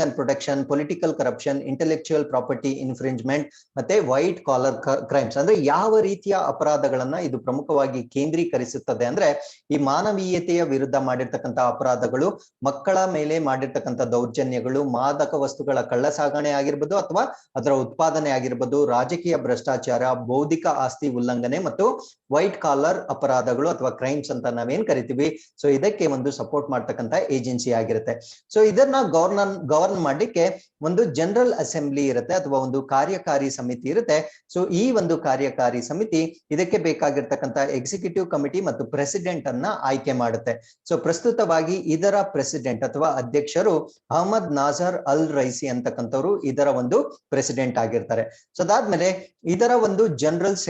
and protection, political corruption, intellectual property infringement ಮತ್ತೆ ವೈಟ್ ಕಾಲರ್ ಕ್ರೈಮ್ಸ್. ಅಂದ್ರೆ ಯಾವ ರೀತಿಯ ಅಪರಾಧಗಳನ್ನ ಇದು ಪ್ರಮುಖವಾಗಿ ಕೇಂದ್ರೀಕರಿಸುತ್ತದೆ ಅಂದ್ರೆ ಈ ಮಾನವೀಯತೆಯ ವಿರುದ್ಧ ಮಾಡಿರ್ತಕ್ಕಂಥ ಅಪರಾಧಗಳು, ಮಕ್ಕಳ ಮೇಲೆ ಮಾಡಿರ್ತಕ್ಕಂಥ ದೌರ್ಜನ್ಯಗಳು, ಮಾದಕ ವಸ್ತುಗಳ ಕಳ್ಳ ಸಾಗಣೆ ಆಗಿರ್ಬೋದು ಅಥವಾ ಅದರ ಉತ್ಪಾದನೆ ಆಗಿರ್ಬೋದು, ರಾಜಕೀಯ ಭ್ರಷ್ಟಾಚಾರ, ಬೌದ್ಧಿಕ ಆಸ್ತಿ ಉಲ್ಲಂಘನೆ ಮತ್ತು ವೈಟ್ ಕಾಲರ್ ಅಪರಾಧಗಳು ಅಥವಾ ಕ್ರೈಮ್ಸ್ ಅಂತ ನಾವೇನ್ ಕರಿತೀವಿ. ಸೊ ಇದಕ್ಕೆ ಒಂದು ಸಪೋರ್ಟ್ ಮಾಡ್ತಕ್ಕಂಥ ಏಜೆನ್ಸಿ ಆಗಿರುತ್ತೆ. ಸೊ ಇದನ್ನ ಗವರ್ನ್ ಮಾಡ್ಲಿಕ್ಕೆ ಒಂದು ಜನರಲ್ ಅಸೆಂಬ್ಲಿ ಇರುತ್ತೆ ಅಥವಾ ಒಂದು ಕಾರ್ಯಕಾರಿ ಸಮಿತಿ ಇರುತ್ತೆ. ಸೊ ಈ ಒಂದು ಕಾರ್ಯಕಾರಿ ಸಮಿತಿ ಇದಕ್ಕೆ ಬೇಕಾಗಿರ್ತಕ್ಕಂಥ ಎಕ್ಸಿಕ್ಯೂಟಿವ್ ಕಮಿಟಿ ಮತ್ತು ಪ್ರೆಸಿಡೆಂಟ್ ಅನ್ನ ಆಯ್ಕೆ ಮಾಡುತ್ತೆ. ಸೊ ಪ್ರಸ್ತುತವಾಗಿ ಇದರ ಪ್ರೆಸಿಡೆಂಟ್ ಅಥವಾ ಅಧ್ಯಕ್ಷರು ಅಹಮದ್ ನಾಜರ್ ಅಲ್ ರೈಸಿ ಅಂತಕ್ಕಂಥವ್ರು ಇದರ ಒಂದು ಪ್ರೆಸಿಡೆಂಟ್ ಆಗಿರ್ತಾರೆ. ಸೊ ಅದಾದ್ಮೇಲೆ ಇದರ ಒಂದು ಜನರಲ್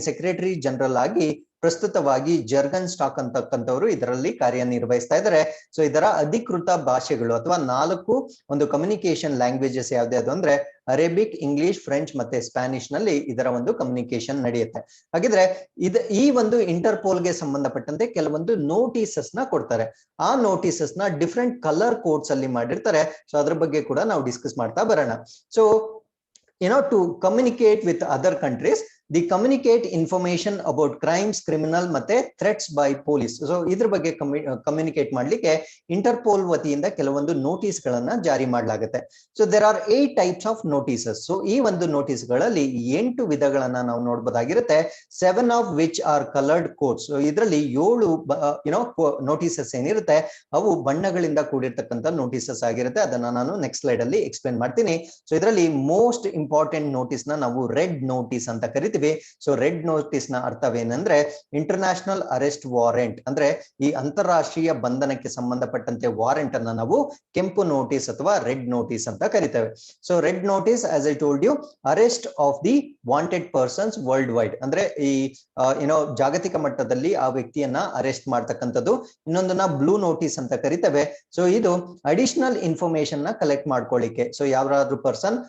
ಸೆಕ್ರೆಟರಿ ಜನರಲ್ ಆಗಿ ಪ್ರಸ್ತುತವಾಗಿ ಜರ್ಗನ್ ಸ್ಟಾಕ್ ಅಂತಕ್ಕಂಥವ್ರು ಇದರಲ್ಲಿ ಕಾರ್ಯನಿರ್ವಹಿಸ್ತಾ ಇದ್ದಾರೆ. ಸೊ ಇದರ ಅಧಿಕೃತ ಭಾಷೆಗಳು ಅಥವಾ 4 ಒಂದು ಕಮ್ಯುನಿಕೇಶನ್ ಲ್ಯಾಂಗ್ವೇಜಸ್ ಯಾವ್ದು ಅಂದ್ರೆ ಅರೇಬಿಕ್, ಇಂಗ್ಲಿಷ್, ಫ್ರೆಂಚ್ ಮತ್ತೆ ಸ್ಪ್ಯಾನಿಷ್ ನಲ್ಲಿ ಇದರ ಒಂದು ಕಮ್ಯುನಿಕೇಶನ್ ನಡೆಯುತ್ತೆ. ಹಾಗಿದ್ರೆ ಈ ಒಂದು ಇಂಟರ್ಪೋಲ್ಗೆ ಸಂಬಂಧಪಟ್ಟಂತೆ ಕೆಲವೊಂದು ನೋಟಿಸಸ್ ನ ಕೊಡ್ತಾರೆ. ಆ ನೋಟಿಸಸ್ ನ ಡಿಫ್ರೆಂಟ್ ಕಲರ್ ಕೋಡ್ಸ್ ಅಲ್ಲಿ ಮಾಡಿರ್ತಾರೆ. ಸೊ ಅದ್ರ ಬಗ್ಗೆ ಕೂಡ ನಾವು ಡಿಸ್ಕಸ್ ಮಾಡ್ತಾ ಬರೋಣ. So to communicate with other countries, they communicate information about crimes, criminal ಮತ್ತೆ threats by police. ಸೊ ಇದ್ರ ಬಗ್ಗೆ ಕಮ್ಯುನಿಕೇಟ್ ಮಾಡ್ಲಿಕ್ಕೆ ಇಂಟರ್ಪೋಲ್ ವತಿಯಿಂದ ಕೆಲವೊಂದು ನೋಟಿಸ್ ಗಳನ್ನ ಜಾರಿ ಮಾಡಲಾಗುತ್ತೆ. So there are 8 types of notices. So ಈ ಒಂದು ನೋಟಿಸ್ ಗಳಲ್ಲಿ 8 ವಿಧಗಳನ್ನ ನಾವು ನೋಡಬಹುದಾಗಿರುತ್ತೆ. 7 of which are coloured codes. So ಇದರಲ್ಲಿ 7 ನೋಟಿಸಸ್ ಏನಿರುತ್ತೆ ಅವು ಬಣ್ಣಗಳಿಂದ ಕೂಡಿರ್ತಕ್ಕಂಥ ನೋಟಿಸಸ್ ಆಗಿರುತ್ತೆ. ಅದನ್ನ ನಾನು ನೆಕ್ಸ್ಟ್ ಸ್ಲೈಡ್ ಅಲ್ಲಿ ಎಕ್ಸ್ಪ್ಲೇನ್ ಮಾಡ್ತೀನಿ. ಸೊ ಇದರಲ್ಲಿ ಮೋಸ್ಟ್ ಇಂಪಾರ್ಟೆಂಟ್ ನೋಟಿಸ್ ನ ನಾವು ರೆಡ್ ನೋಟಿಸ್ ಅಂತ ಕರಿತೀವಿ. ಸೊ ರೆಡ್ ನೋಟಿಸ್ ನ ಅರ್ಥವೇನಂದ್ರೆ ಇಂಟರ್ನ್ಯಾಷನಲ್ ಅರೆಸ್ಟ್ ವಾರೆಂಟ್. ಅಂದ್ರೆ ಈ ಅಂತಾರಾಷ್ಟ್ರೀಯ ಬಂಧನಕ್ಕೆ ಸಂಬಂಧಪಟ್ಟಂತೆ ವಾರೆಂಟ್ ಅನ್ನ ನಾವು ಕೆಂಪು ನೋಟಿಸ್ ಅಥವಾ ರೆಡ್ ನೋಟಿಸ್ ಅಂತ ಕರಿತೇವೆ. So red notice, as I told you, arrest of the wanted persons world wide. ಅಂದ್ರೆ ಈ ಜಾಗತಿಕ ಮಟ್ಟದಲ್ಲಿ ಆ ವ್ಯಕ್ತಿಯನ್ನ ಅರೆಸ್ಟ್ ಮಾಡ್ತಕ್ಕಂಥದ್ದು. ಇನ್ನೊಂದನ್ನ ಬ್ಲೂ ನೋಟಿಸ್ ಅಂತ ಕರಿತೇವೆ. ಸೊ ಇದು ಅಡಿಷನಲ್ ಇನ್ಫಾರ್ಮೇಶನ್ ನ ಕಲೆಕ್ಟ್ ಮಾಡ್ಕೊಳ್ಳಿಕ್ಕೆ. ಸೊ ಯಾವ್ದಾದ್ರು ಪರ್ಸನ್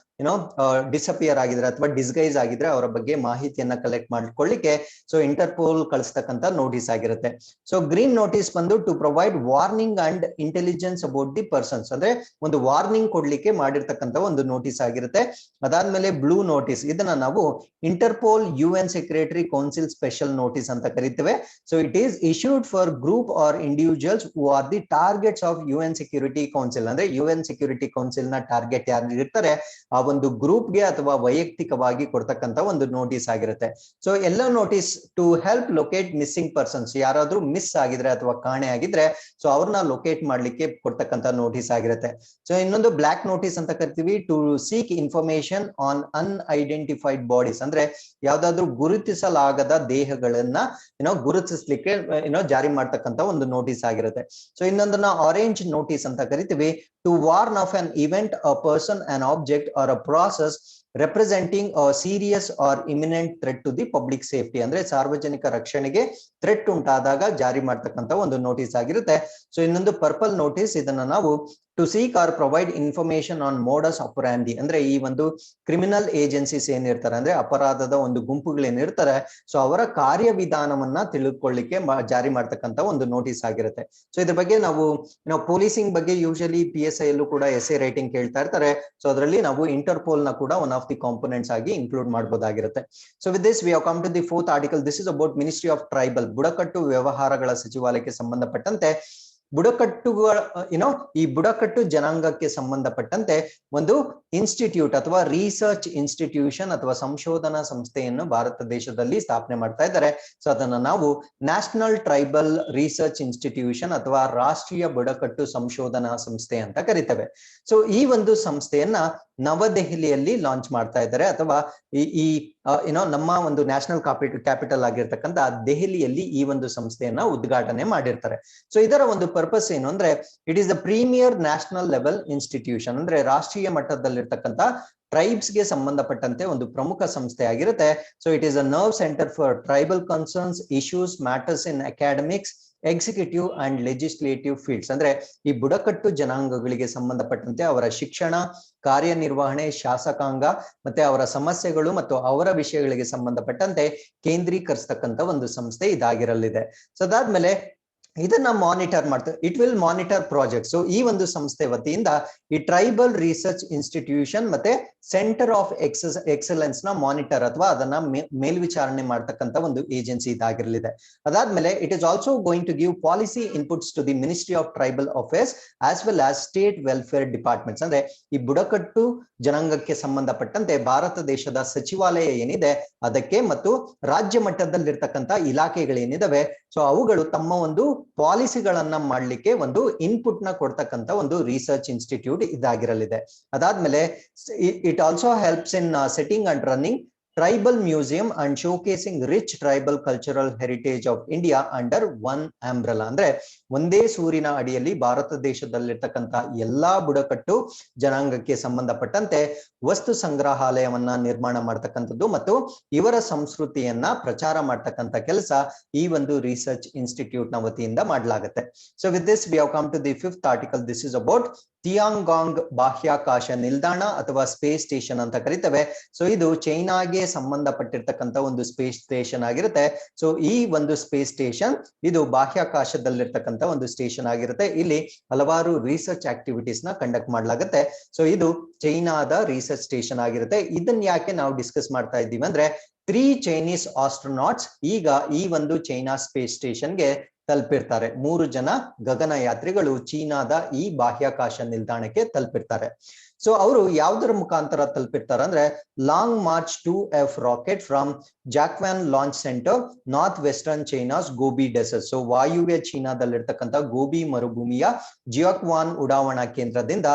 ಡಿಸಪಿಯರ್ ಆಗಿದ್ರೆ ಅಥವಾ ಡಿಸ್ಗೈಸ್ ಆಗಿದ್ರೆ ಅವರ ಬಗ್ಗೆ ಮಾಹಿತಿಯನ್ನ ಕಲೆಕ್ಟ್ ಮಾಡ್ಕೊಳ್ಳಿಕ್ಕೆ ಸೊ ಇಂಟರ್ಪೋಲ್ ಕಳಿಸ್ತಕ್ಕಂಥ ನೋಟಿಸ್ ಆಗಿರುತ್ತೆ. ಸೊ ಗ್ರೀನ್ ನೋಟಿಸ್ ಬಂದು to provide warning and intelligence about the persons. ಅಂದ್ರೆ ಒಂದು ವಾರ್ನಿಂಗ್ ಕೊಡ್ಲಿಕ್ಕೆ ಮಾಡಿರ್ತಕ್ಕಂಥ ಒಂದು ನೋಟಿಸ್ ಆಗಿರುತ್ತೆ. ಅದಾದ್ಮೇಲೆ ಬ್ಲೂ ನೋಟಿಸ್, ಇದನ್ನ ನಾವು Interpol UN secretary council special notice ಅಂತ ಕರಿತೇವೆ. So it is issued for group or individuals who are the targets of UN security council. ಅಂದ್ರೆ UN ಸೆಕ್ಯೂರಿಟಿ ಕೌನ್ಸಿಲ್ ನ ಟಾರ್ಗೆಟ್ ಯಾರು ಇರ್ತಾರೆ ಆ ಒಂದು ಗ್ರೂಪ್ಗೆ ಅಥವಾ ವೈಯಕ್ತಿಕವಾಗಿ ಕೊಡ್ತಕ್ಕಂಥ ಒಂದು ನೋಟಿಸ್ ಆಗಿರುತ್ತೆ. So yellow notice to help locate missing persons, ಯಾರಾದ್ರೂ ಮಿಸ್ ಆಗಿದ್ರೆ ಅಥವಾ ಕಾಣೆ ಆಗಿದ್ರೆ ಸೊ ಅವ್ರನ್ನ ಲೊಕೇಟ್ ಮಾಡ್ಲಿಕ್ಕೆ ಕೊಡ್ತಕ್ಕಂತ ನೋಟಿಸ್ ಆಗಿರುತ್ತೆ. ಸೊ ಇನ್ನೊಂದು ಬ್ಲಾಕ್ ನೋಟಿಸ್ ಅಂತ ಕರಿತೀವಿ, to seek information on unidentified bodies, ಅಂದ್ರೆ ಯಾವ್ದಾದ್ರು ಗುರುತಿಸಲಾಗದ ದೇಹಗಳನ್ನ ಗುರುತಿಸ್ಲಿಕ್ಕೆ ಜಾರಿ ಮಾಡ್ತಕ್ಕಂತ ಒಂದು ನೋಟಿಸ್ ಆಗಿರುತ್ತೆ. ಸೊ ಇನ್ನೊಂದನ್ನ ಆರೆಂಜ್ ನೋಟಿಸ್ ಅಂತ ಕರಿತೀವಿ, to warn of an event, a person, an object or a process representing a serious or imminent threat to the public safety, ಅಂದ್ರೆ ಸಾರ್ವಜನಿಕ ರಕ್ಷಣೆಗೆ ಥ್ರೆಟ್ ಉಂಟಾದಾಗ ಜಾರಿ ಮಾಡ್ತಕ್ಕಂತ ಒಂದು ನೋಟಿಸ್ ಆಗಿರುತ್ತೆ. ಸೊ ಇನ್ನೊಂದು ಪರ್ಪಲ್ ನೋಟಿಸ್, ಇದನ್ನ ನಾವು to seek or provide information on modus operandi, ಅಂದ್ರೆ ಈ ಒಂದು ಕ್ರಿಮಿನಲ್ ಏಜೆನ್ಸೀಸ್ ಏನಿರ್ತಾರೆ, ಅಂದ್ರೆ ಅಪರಾಧದ ಒಂದು ಗುಂಪುಗಳೇನಿರ್ತಾರೆ, ಸೊ ಅವರ ಕಾರ್ಯವಿಧಾನವನ್ನ ತಿಳಿದುಕೊಳ್ಳಿಕ್ಕೆ ಜಾರಿ ಮಾಡ್ತಕ್ಕಂತ ಒಂದು ನೋಟಿಸ್ ಆಗಿರುತ್ತೆ. ಸೊ ಇದ್ರ ಬಗ್ಗೆ ನಾವು ಪೊಲೀಸಿಂಗ್ ಬಗ್ಗೆ ಯೂಶಲಿ PSI ಯಲ್ಲೂ ಕೂಡ ಎಸ್ಎ ರೈಟಿಂಗ್ ಕೇಳ್ತಾ ಇರ್ತಾರೆ. ಸೊ ಅದರಲ್ಲಿ ನಾವು ಇಂಟರ್ಪೋಲ್ ನ ಕೂಡ ಒನ್ ಆಫ್ ದಿ ಕಾಂಪೋನೆಂಟ್ಸ್ ಆಗಿ ಇನ್ಕ್ಲೂಡ್ ಮಾಡಬಹುದಾಗಿರುತ್ತೆ. So with this we have come to the 4th article. This is about ministry of tribal, ಬುಡಕಟ್ಟು ವ್ಯವಹಾರಗಳ ಸಚಿವಾಲಯಕ್ಕೆ ಸಂಬಂಧಪಟ್ಟಂತೆ ಬುಡಕಟ್ಟುಗಳ ಈ ಬುಡಕಟ್ಟು ಜನಾಂಗಕ್ಕೆ ಸಂಬಂಧಪಟ್ಟಂತೆ ಒಂದು ಇನ್ಸ್ಟಿಟ್ಯೂಟ್ ಅಥವಾ ರಿಸರ್ಚ್ ಇನ್ಸ್ಟಿಟ್ಯೂಷನ್ ಅಥವಾ ಸಂಶೋಧನಾ ಸಂಸ್ಥೆಯನ್ನು ಭಾರತ ದೇಶದಲ್ಲಿ ಸ್ಥಾಪನೆ ಮಾಡ್ತಾ ಇದ್ದಾರೆ. ಸೊ ಅದನ್ನ ನಾವು ನ್ಯಾಷನಲ್ ಟ್ರೈಬಲ್ ರಿಸರ್ಚ್ ಇನ್ಸ್ಟಿಟ್ಯೂಷನ್ ಅಥವಾ ರಾಷ್ಟ್ರೀಯ ಬುಡಕಟ್ಟು ಸಂಶೋಧನಾ ಸಂಸ್ಥೆ ಅಂತ ಕರಿತೇವೆ. ಸೊ ಈ ಒಂದು ಸಂಸ್ಥೆಯನ್ನ ನವದೆಹಲಿಯಲ್ಲಿ ಲಾಂಚ್ ಮಾಡ್ತಾ ಇದ್ದಾರೆ, ಅಥವಾ ಈ ನಮ್ಮ ಒಂದು ನ್ಯಾಷನಲ್ ಕ್ಯಾಪಿಟಲ್ ಆಗಿರ್ತಕ್ಕಂಥ ದೆಹಲಿಯಲ್ಲಿ ಈ ಒಂದು ಸಂಸ್ಥೆಯನ್ನ ಉದ್ಘಾಟನೆ ಮಾಡಿರ್ತಾರೆ. ಸೊ ಇದರ ಒಂದು ಪರ್ಪಸ್ ಏನು ಅಂದ್ರೆ, it is the premier national level institution, ಅಂದ್ರೆ ರಾಷ್ಟ್ರೀಯ ಮಟ್ಟದಲ್ಲಿರ್ತಕ್ಕಂಥ ಟ್ರೈಬ್ಸ್ ಗೆ ಸಂಬಂಧಪಟ್ಟಂತೆ ಒಂದು ಪ್ರಮುಖ ಸಂಸ್ಥೆ ಆಗಿರುತ್ತೆ. So it is a nerve centre for tribal concerns, issues, matters in academics, executive and legislative fields, ಅಂದ್ರೆ ಈ ಬುಡಕಟ್ಟು ಜನಾಂಗಗಳಿಗೆ ಸಂಬಂಧಪಟ್ಟಂತೆ ಅವರ ಶಿಕ್ಷಣ, ಕಾರ್ಯನಿರ್ವಹಣೆ, ಶಾಸಕಾಂಗ ಮತ್ತೆ ಅವರ ಸಮಸ್ಯೆಗಳು ಮತ್ತು ಅವರ ವಿಷಯಗಳಿಗೆ ಸಂಬಂಧಪಟ್ಟಂತೆ ಕೇಂದ್ರೀಕರಿಸತಕ್ಕಂತ ಒಂದು ಸಂಸ್ಥೆ ಇದಾಗಿರಲಿದೆ. ಸೊ ಅದಾದ್ಮೇಲೆ ಇದನ್ನ ಮಾನಿಟರ್ ಮಾಡ್ತಾರೆ, it will monitor project. So ಈ ಒಂದು ಸಂಸ್ಥೆ ವತಿಯಿಂದ ಈ ಟ್ರೈಬಲ್ ರಿಸರ್ಚ್ ಇನ್ಸ್ಟಿಟ್ಯೂಷನ್ ಮತ್ತೆ ಸೆಂಟರ್ ಆಫ್ ಎಕ್ಸಲೆನ್ಸ್ ನ ಮಾನಿಟರ್ ಅಥವಾ ಅದನ್ನ ಮೇಲ್ವಿಚಾರಣೆ ಮಾಡ್ತಕ್ಕಂತ ಒಂದು ಏಜೆನ್ಸಿ ಇದಾಗಿರಲಿದೆ. ಅದಾದ್ಮೇಲೆ it is also going to give policy inputs to the ministry of tribal affairs as well as state welfare departments, ಅಂದ್ರೆ ಈ ಬುಡಕಟ್ಟು ಜನಾಂಗಕ್ಕೆ ಸಂಬಂಧಪಟ್ಟಂತೆ ಭಾರತ ದೇಶದ ಸಚಿವಾಲಯ ಏನಿದೆ ಅದಕ್ಕೆ ಮತ್ತು ರಾಜ್ಯ ಮಟ್ಟದಲ್ಲಿರ್ತಕ್ಕಂಥ ಇಲಾಖೆಗಳೇನಿದಾವೆ ಸೊ ಅವುಗಳು ತಮ್ಮ ಒಂದು ಪಾಲಿಸಿಗಳನ್ನ ಮಾಡ್ಲಿಕ್ಕೆ ಒಂದು ಇನ್ಪುಟ್ ನ ಕೊಡ್ತಕ್ಕಂತ ಒಂದು ರಿಸರ್ಚ್ ಇನ್ಸ್ಟಿಟ್ಯೂಟ್ ಇದಾಗಿರಲಿದೆ. ಅದಾದ್ಮೇಲೆ it also helps in setting and running tribal museum and showcasing rich tribal cultural heritage of India under one umbrella, ಅಂದ್ರೆ ಒಂದೇ ಸೂರಿನ ಅಡಿಯಲ್ಲಿ ಭಾರತ ದೇಶದಲ್ಲಿರ್ತಕ್ಕಂಥ ಎಲ್ಲಾ ಬುಡಕಟ್ಟು ಜನಾಂಗಕ್ಕೆ ಸಂಬಂಧಪಟ್ಟಂತೆ ವಸ್ತು ಸಂಗ್ರಹಾಲಯವನ್ನ ನಿರ್ಮಾಣ ಮಾಡ್ತಕ್ಕಂಥದ್ದು ಮತ್ತು ಇವರ ಸಂಸ್ಕೃತಿಯನ್ನ ಪ್ರಚಾರ ಮಾಡ್ತಕ್ಕಂಥ ಕೆಲಸ ಈ ಒಂದು ರಿಸರ್ಚ್ ಇನ್ಸ್ಟಿಟ್ಯೂಟ್ ನ ವತಿಯಿಂದ ಮಾಡಲಾಗುತ್ತೆ. So with this we have come to the 5th article. This is about Tiangong ಬಾಹ್ಯಾಕಾಶ ನಿಲ್ದಾಣ ಅಥವಾ ಸ್ಪೇಸ್ ಸ್ಟೇಷನ್ ಅಂತ ಕರಿತೇವೆ. ಸೊ ಇದು ಚೈನಾಗೆ ಸಂಬಂಧಪಟ್ಟಿರ್ತಕ್ಕಂಥ ಒಂದು ಸ್ಪೇಸ್ ಸ್ಟೇಷನ್ ಆಗಿರುತ್ತೆ. ಸೊ ಈ ಒಂದು ಸ್ಪೇಸ್ ಸ್ಟೇಷನ್ ಇದು ಬಾಹ್ಯಾಕಾಶದಲ್ಲಿರ್ತಕ್ಕಂಥ ಒಂದು ಸ್ಟೇಷನ್ ಆಗಿರುತ್ತೆ. ಇಲ್ಲಿ ಹಲವಾರು ರಿಸರ್ಚ್ ಆಕ್ಟಿವಿಟೀಸ್ ನ ಕಂಡಕ್ಟ್ ಮಾಡಲಾಗುತ್ತೆ. ಸೊ ಇದು ಚೈನಾದ ರಿಸರ್ಚ್ ಸ್ಟೇಷನ್ ಆಗಿರುತ್ತೆ. ಇದನ್ನ ಯಾಕೆ ನಾವು ಡಿಸ್ಕಸ್ ಮಾಡ್ತಾ ಇದ್ದೀವಿ ಅಂದ್ರೆ 3 ಚೈನೀಸ್ ಆಸ್ಟ್ರೋನಾಟ್ಸ್ ಈಗ ಈ ಒಂದು ಚೈನಾ ಸ್ಪೇಸ್ ಸ್ಟೇಷನ್ಗೆ ತಲುಪಿರ್ತಾರೆ. 3 ಜನ ಗಗನಯಾತ್ರಿಗಳು ಚೀನಾದ ಈ ಬಾಹ್ಯಾಕಾಶ ನಿಲ್ದಾಣಕ್ಕೆ ತಲುಪಿರ್ತಾರೆ. ಸೊ ಅವರು ಯಾವುದರ ಮುಖಾಂತರ ತಲುಪಿರ್ತಾರೆ ಅಂದ್ರೆ Long March 2F rocket from Jiuquan launch centre north western China's Gobi desert. So ವಾಯುವ್ಯ ಚೀನಾದಲ್ಲಿರ್ತಕ್ಕಂಥ ಗೋಬಿ ಮರುಭೂಮಿಯ ಜಿಯಾಕ್ವಾನ್ ಉಡಾವಣಾ ಕೇಂದ್ರದಿಂದ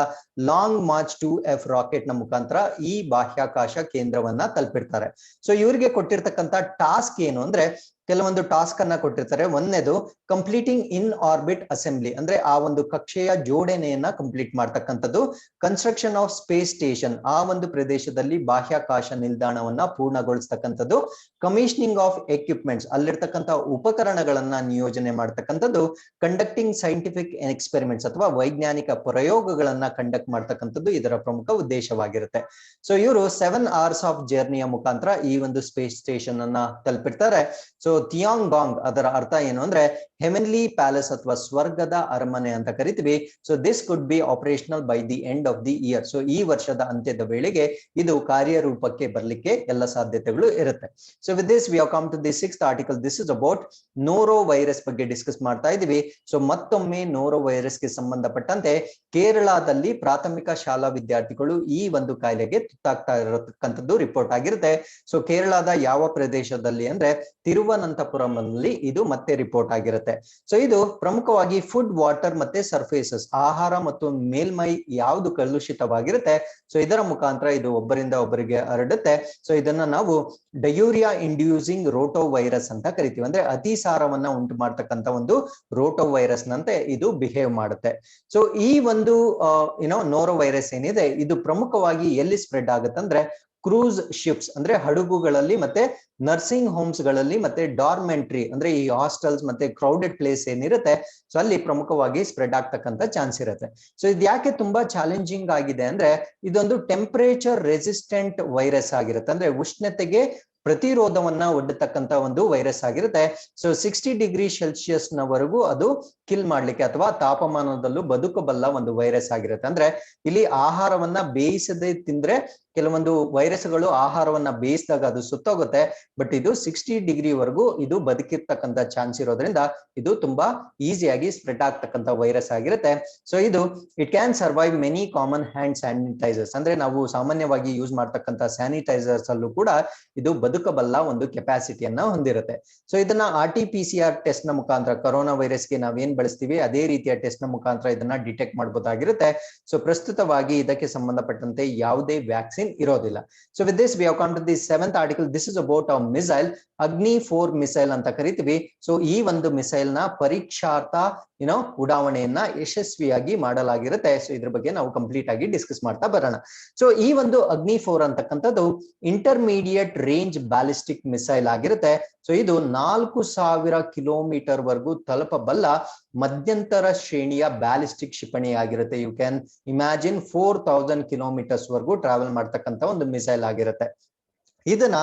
ಲಾಂಗ್ ಮಾರ್ಚ್ 2F ರಾಕೆಟ್ ನ ಮುಖಾಂತರ ಈ ಬಾಹ್ಯಾಕಾಶ ಕೇಂದ್ರವನ್ನ ತಲುಪಿರ್ತಾರೆ. ಸೊ ಇವರಿಗೆ ಕೊಟ್ಟಿರ್ತಕ್ಕಂಥ ಟಾಸ್ಕ್ ಏನು ಅಂದ್ರೆ ಕೆಲವೊಂದು ಟಾಸ್ಕ್ ಅನ್ನ ಕೊಟ್ಟಿರ್ತಾರೆ. ಒಂದನೇದು ಕಂಪ್ಲೀಟಿಂಗ್ ಇನ್ ಆರ್ಬಿಟ್ ಅಸೆಂಬ್ಲಿ, ಅಂದ್ರೆ ಆ ಒಂದು ಕಕ್ಷೆಯ ಜೋಡಣೆಯನ್ನ ಕಂಪ್ಲೀಟ್ ಮಾಡ್ತಕ್ಕಂಥದ್ದು. ಕನ್ಸ್ಟ್ರಕ್ಷನ್ ಆಫ್ ಸ್ಪೇಸ್ ಸ್ಟೇಷನ್, ಆ ಒಂದು ಪ್ರದೇಶದಲ್ಲಿ ಬಾಹ್ಯಾಕಾಶ ನಿಲ್ದಾಣವನ್ನ ಪೂರ್ಣಗೊಳಿಸ್ತಕ್ಕಂಥದ್ದು. ಕಮಿಷನಿಂಗ್ ಆಫ್ ಎಕ್ವಿಪ್ಮೆಂಟ್ಸ್, ಅಲ್ಲಿರ್ತಕ್ಕಂಥ ಉಪಕರಣಗಳನ್ನ ನಿಯೋಜನೆ ಮಾಡ್ತಕ್ಕಂಥದ್ದು. ಕಂಡಕ್ಟಿಂಗ್ ಸೈಂಟಿಫಿಕ್ ಎಕ್ಸ್ಪೆರಿಮೆಂಟ್ಸ್ ಅಥವಾ ವೈಜ್ಞಾನಿಕ ಪ್ರಯೋಗಗಳನ್ನ ಕಂಡಕ್ಟ್ ಮಾಡ್ತಕ್ಕಂಥದ್ದು ಇದರ ಪ್ರಮುಖ ಉದ್ದೇಶವಾಗಿರುತ್ತೆ. ಸೊ ಇವರು 7 hours ಆಫ್ ಜರ್ನಿಯ ಮುಖಾಂತರ ಈ ಒಂದು ಸ್ಪೇಸ್ ಸ್ಟೇಷನ್ ಅನ್ನ ತಲುಪಿರ್ತಾರೆ. ಸೊ ತಿಯಾಂಗಾಂಗ್ ಅದರ ಅರ್ಥ ಏನು ಅಂದ್ರೆ ಹೆವೆನ್ಲಿ ಪ್ಯಾಲೇಸ್ ಅಥವಾ ಸ್ವರ್ಗದ ಅರಮನೆ ಅಂತ ಕರಿತೀವಿ. So this could be operational by the end of the year. So ಈ ವರ್ಷದ ಅಂತ್ಯದ ವೇಳೆಗೆ ಇದು ಕಾರ್ಯರೂಪಕ್ಕೆ ಬರ್ಲಿಕ್ಕೆ ಎಲ್ಲ ಸಾಧ್ಯತೆಗಳು ಇರುತ್ತೆ. So with this we have come to the 6th article. This is about norovirus ಬಗ್ಗೆ ಡಿಸ್ಕಸ್ ಮಾಡ್ತಾ ಇದೀವಿ. ಸೊ ಮತ್ತೊಮ್ಮೆ ನೋರೋ ವೈರಸ್ಗೆ ಸಂಬಂಧಪಟ್ಟಂತೆ ಕೇರಳದಲ್ಲಿ ಪ್ರಾಥಮಿಕ ಶಾಲಾ ವಿದ್ಯಾರ್ಥಿಗಳು ಈ ಒಂದು ಕಾಯಿಲೆಗೆ ತುತ್ತಾಗ್ತಾ ಇರತಕ್ಕಂಥದ್ದು ರಿಪೋರ್ಟ್ ಆಗಿರುತ್ತೆ. ಸೊ ಕೇರಳದ ಯಾವ ಪ್ರದೇಶದಲ್ಲಿ ಅಂದ್ರೆ ತಿರುವನಂತಪುರಂ ಅಲ್ಲಿ ಇದು ಮತ್ತೆ ರಿಪೋರ್ಟ್ ಆಗಿರುತ್ತೆ. ಸೊ ಇದು ಪ್ರಮುಖವಾಗಿ ಫುಡ್, ವಾಟರ್ ಮತ್ತೆ ಸರ್ಫೇಸಸ್, ಆಹಾರ ಮತ್ತು ಮೇಲ್ಮೈ ಯಾವುದು ಕಲುಷಿತವಾಗಿರುತ್ತೆ ಸೊ ಇದರ ಮುಖಾಂತರ ಇದು ಒಬ್ಬರಿಂದ ಒಬ್ಬರಿಗೆ ಹರಡುತ್ತೆ. ಸೊ ಇದನ್ನ ನಾವು ಡಯೂರಿಯಾ ಇಂಡ್ಯೂಸಿಂಗ್ ರೋಟೋ ವೈರಸ್ ಅಂತ ಕರಿತೀವಿ. ಅಂದ್ರೆ ಅತಿಸಾರವನ್ನ ಉಂಟು ಮಾಡ್ತಕ್ಕಂಥ ಒಂದು ರೋಟೋ ವೈರಸ್ ನಂತೆ ಇದು ಬಿಹೇವ್ ಮಾಡುತ್ತೆ. ಸೊ ಈ ಒಂದು ನೋರೋ ವೈರಸ್ ಏನಿದೆ ಇದು ಪ್ರಮುಖವಾಗಿ ಎಲ್ಲಿ ಸ್ಪ್ರೆಡ್ ಆಗುತ್ತೆ ಅಂದ್ರೆ ಕ್ರೂಸ್ ಶಿಪ್ಸ್ ಅಂದ್ರೆ ಹಡಗುಗಳಲ್ಲಿ, ಮತ್ತೆ ನರ್ಸಿಂಗ್ ಹೋಮ್ಸ್ ಗಳಲ್ಲಿ, ಮತ್ತೆ ಡಾರ್ಮೆಂಟ್ರಿ ಅಂದ್ರೆ ಈ ಹಾಸ್ಟೆಲ್ಸ್ ಮತ್ತೆ ಕ್ರೌಡೆಡ್ ಪ್ಲೇಸ್ ಏನಿರುತ್ತೆ ಸೊ ಅಲ್ಲಿ ಪ್ರಮುಖವಾಗಿ ಸ್ಪ್ರೆಡ್ ಆಗ್ತಕ್ಕಂಥ ಚಾನ್ಸ್ ಇರುತ್ತೆ. ಸೊ ಇದು ಯಾಕೆ ತುಂಬಾ ಚಾಲೆಂಜಿಂಗ್ ಆಗಿದೆ ಅಂದ್ರೆ ಇದೊಂದು ಟೆಂಪರೇಚರ್ ರೆಸಿಸ್ಟೆಂಟ್ ವೈರಸ್ ಆಗಿರುತ್ತೆ. ಅಂದ್ರೆ ಉಷ್ಣತೆಗೆ ಪ್ರತಿರೋಧವನ್ನ ಒಡ್ಡತಕ್ಕಂತ ಒಂದು ವೈರಸ್ ಆಗಿರುತ್ತೆ. ಸೊ 60 ಡಿಗ್ರಿ ಸೆಲ್ಸಿಯಸ್ ನವರೆಗೂ ಅದು ಕಿಲ್ ಮಾಡ್ಲಿಕ್ಕೆ ಅಥವಾ ತಾಪಮಾನದಲ್ಲೂ ಬದುಕಬಲ್ಲ ಒಂದು ವೈರಸ್ ಆಗಿರುತ್ತೆ. ಅಂದ್ರೆ ಇಲ್ಲಿ ಆಹಾರವನ್ನ ಬೇಯಿಸದೆ ತಿಂದ್ರೆ ಕೆಲವೊಂದು ವೈರಸ್ಗಳು ಆಹಾರವನ್ನ ಬೇಯಿಸಿದಾಗ ಅದು ಸುತ್ತೋಗುತ್ತೆ. ಬಟ್ ಇದು 60 ಡಿಗ್ರಿ ವರೆಗೂ ಇದು ಬದುಕಿರ್ತಕ್ಕಂಥ ಚಾನ್ಸ್ ಇರೋದ್ರಿಂದ ಇದು ತುಂಬಾ ಈಸಿಯಾಗಿ ಸ್ಪ್ರೆಡ್ ಆಗ್ತಕ್ಕಂಥ ವೈರಸ್ ಆಗಿರುತ್ತೆ. ಸೊ ಇದು it can survive many common hand sanitisers ಅಂದ್ರೆ ನಾವು ಸಾಮಾನ್ಯವಾಗಿ ಯೂಸ್ ಮಾಡ್ತಕ್ಕಂಥ ಸ್ಯಾನಿಟೈಸರ್ಸ್ ಅಲ್ಲೂ ಕೂಡ ಇದು ಬದುಕಬಲ್ಲ ಒಂದು ಕೆಪಾಸಿಟಿಯನ್ನ ಹೊಂದಿರುತ್ತೆ. ಸೊ ಇದನ್ನ RT-PCR ಟೆಸ್ಟ್ ನ ಮುಖಾಂತರ ಕೊರೋನಾ ವೈರಸ್ಗೆ ನಾವೇನ್ ಬಳಸ್ತೀವಿ ಅದೇ ರೀತಿಯ ಟೆಸ್ಟ್ ನ ಮುಖಾಂತರ ಇದನ್ನ ಡಿಟೆಕ್ಟ್ ಮಾಡಬಹುದಾಗಿರುತ್ತೆ. ಸೊ ಪ್ರಸ್ತುತವಾಗಿ ಇದಕ್ಕೆ ಸಂಬಂಧಪಟ್ಟಂತೆ ಯಾವುದೇ ವ್ಯಾಕ್ಸಿನ್ ಇರೋದಿಲ್ಲ. So with this we have come to the 7th article. This is about a missile, ಅಗ್ನಿ-4 ಮಿಸೈಲ್ ಅಂತ ಕರಿತೀವಿ. ಸೊ ಈ ಒಂದು ಮಿಸೈಲ್ ನ ಪರೀಕ್ಷಾರ್ಥ ಉಡಾವಣೆಯನ್ನ ಯಶಸ್ವಿಯಾಗಿ ಮಾಡಲಾಗಿರುತ್ತೆ. ಸೊ ಇದ್ರ ಬಗ್ಗೆ ನಾವು ಕಂಪ್ಲೀಟ್ ಆಗಿ ಡಿಸ್ಕಸ್ ಮಾಡ್ತಾ ಬರೋಣ. ಸೊ ಈ ಒಂದು ಅಗ್ನಿ-4 ಅಂತಕ್ಕಂಥದ್ದು ಇಂಟರ್ಮೀಡಿಯೇಟ್ ರೇಂಜ್ ಬ್ಯಾಲಿಸ್ಟಿಕ್ ಮಿಸೈಲ್ ಆಗಿರುತ್ತೆ. ಸೊ ಇದು 4000 ಕಿಲೋಮೀಟರ್ ವರೆಗೂ ತಲುಪಬಲ್ಲ ಮಧ್ಯಂತರ ಶ್ರೇಣಿಯ ಬ್ಯಾಲಿಸ್ಟಿಕ್ ಕ್ಷಿಪಣಿ ಆಗಿರುತ್ತೆ. ಯು ಕ್ಯಾನ್ ಇಮ್ಯಾಜಿನ್ 4000 ಕಿಲೋಮೀಟರ್ಸ್ ವರೆಗೂ ಟ್ರಾವೆಲ್ ಮಾಡ್ತಕ್ಕಂಥ ಒಂದು ಮಿಸೈಲ್ ಆಗಿರುತ್ತೆ. ಇದನ್ನ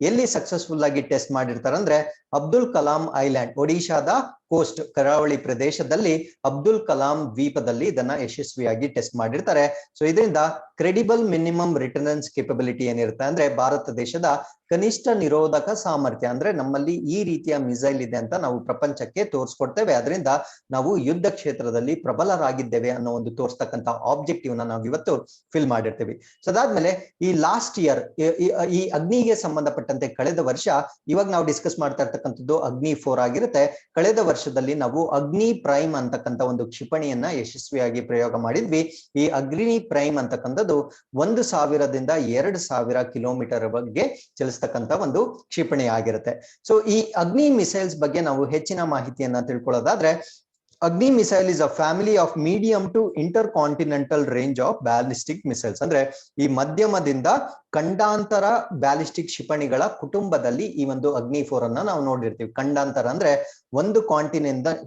ಎಲ್ಲಿ ಸಕ್ಸಸ್ಫುಲ್ ಆಗಿ ಟೆಸ್ಟ್ ಮಾಡಿರ್ತಾರೆ ಅಂದ್ರೆ ಅಬ್ದುಲ್ ಕಲಾಂ ಐಲ್ಯಾಂಡ್, ಒಡಿಶಾದ ಕೋಸ್ಟ್ ಕರಾವಳಿ ಪ್ರದೇಶದಲ್ಲಿ ಅಬ್ದುಲ್ ಕಲಾಂ ದ್ವೀಪದಲ್ಲಿ ಇದನ್ನ ಯಶಸ್ವಿಯಾಗಿ ಟೆಸ್ಟ್ ಮಾಡಿರ್ತಾರೆ. ಸೊ ಇದರಿಂದ ಕ್ರೆಡಿಬಲ್ ಮಿನಿಮಮ್ ರಿಟರ್ನೆನ್ಸ್ ಕೇಪಬಿಲಿಟಿ ಏನಿರುತ್ತೆ ಅಂದ್ರೆ ಭಾರತ ದೇಶದ ಕನಿಷ್ಠ ನಿರೋಧಕ ಸಾಮರ್ಥ್ಯ ಅಂದ್ರೆ ನಮ್ಮಲ್ಲಿ ಈ ರೀತಿಯ ಮಿಸೈಲ್ ಇದೆ ಅಂತ ನಾವು ಪ್ರಪಂಚಕ್ಕೆ ತೋರಿಸ್ಕೊಡ್ತೇವೆ. ಅದರಿಂದ ನಾವು ಯುದ್ಧ ಕ್ಷೇತ್ರದಲ್ಲಿ ಪ್ರಬಲರಾಗಿದ್ದೇವೆ ಅನ್ನೋ ಒಂದು ತೋರಿಸ್ತಕ್ಕಂಥ ಆಬ್ಜೆಕ್ಟಿವ್ ನ ನಾವು ಇವತ್ತು ಫಿಲ್ ಮಾಡಿರ್ತೀವಿ. ಸೊ ಅದಾದ್ಮೇಲೆ ಈ ಲಾಸ್ಟ್ ಇಯರ್ ಈ ಅಗ್ನಿಗೆ ಸಂಬಂಧಪಟ್ಟಂತೆ ಕಳೆದ ವರ್ಷ, ಇವಾಗ ನಾವು ಡಿಸ್ಕಸ್ ಮಾಡ್ತಾ ಇರ್ತಕ್ಕಂಥದ್ದು ಅಗ್ನಿ-4 ಆಗಿರುತ್ತೆ. ಕಳೆದ ವರ್ಷದಲ್ಲಿ ನಾವು ಅಗ್ನಿ ಪ್ರೈಮ್ ಅಂತಕ್ಕಂಥ ಒಂದು ಕ್ಷಿಪಣಿಯನ್ನ ಯಶಸ್ವಿಯಾಗಿ ಪ್ರಯೋಗ ಮಾಡಿದ್ವಿ. ಈ ಅಗ್ನಿ ಪ್ರೈಮ್ ಅಂತಕ್ಕಂಥದ್ದು 1000ದಿಂದ 2000 ಕಿಲೋಮೀಟರ್ ಬಗ್ಗೆ ಚಲಿಸ್ತಕ್ಕಂಥ ಒಂದು ಕ್ಷಿಪಣಿ ಆಗಿರುತ್ತೆ. ಸೊ ಈ ಅಗ್ನಿ ಮಿಸೈಲ್ಸ್ ಬಗ್ಗೆ ನಾವು ಹೆಚ್ಚಿನ ಮಾಹಿತಿಯನ್ನ ತಿಳ್ಕೊಳ್ಳೋದಾದ್ರೆ Agni missile is a family of medium to intercontinental range of ballistic missiles. ಅಂದ್ರೆ ಈ ಮಧ್ಯಮದಿಂದ ಖಂಡಾಂತರ ಬ್ಯಾಲಿಸ್ಟಿಕ್ ಕ್ಷಿಪಣಿಗಳ ಕುಟುಂಬದಲ್ಲಿ ಈ ಒಂದು ಅಗ್ನಿ-4 ಅನ್ನ ನಾವು ನೋಡಿರ್ತೀವಿ. ಖಂಡಾಂತರ ಅಂದ್ರೆ ಒಂದು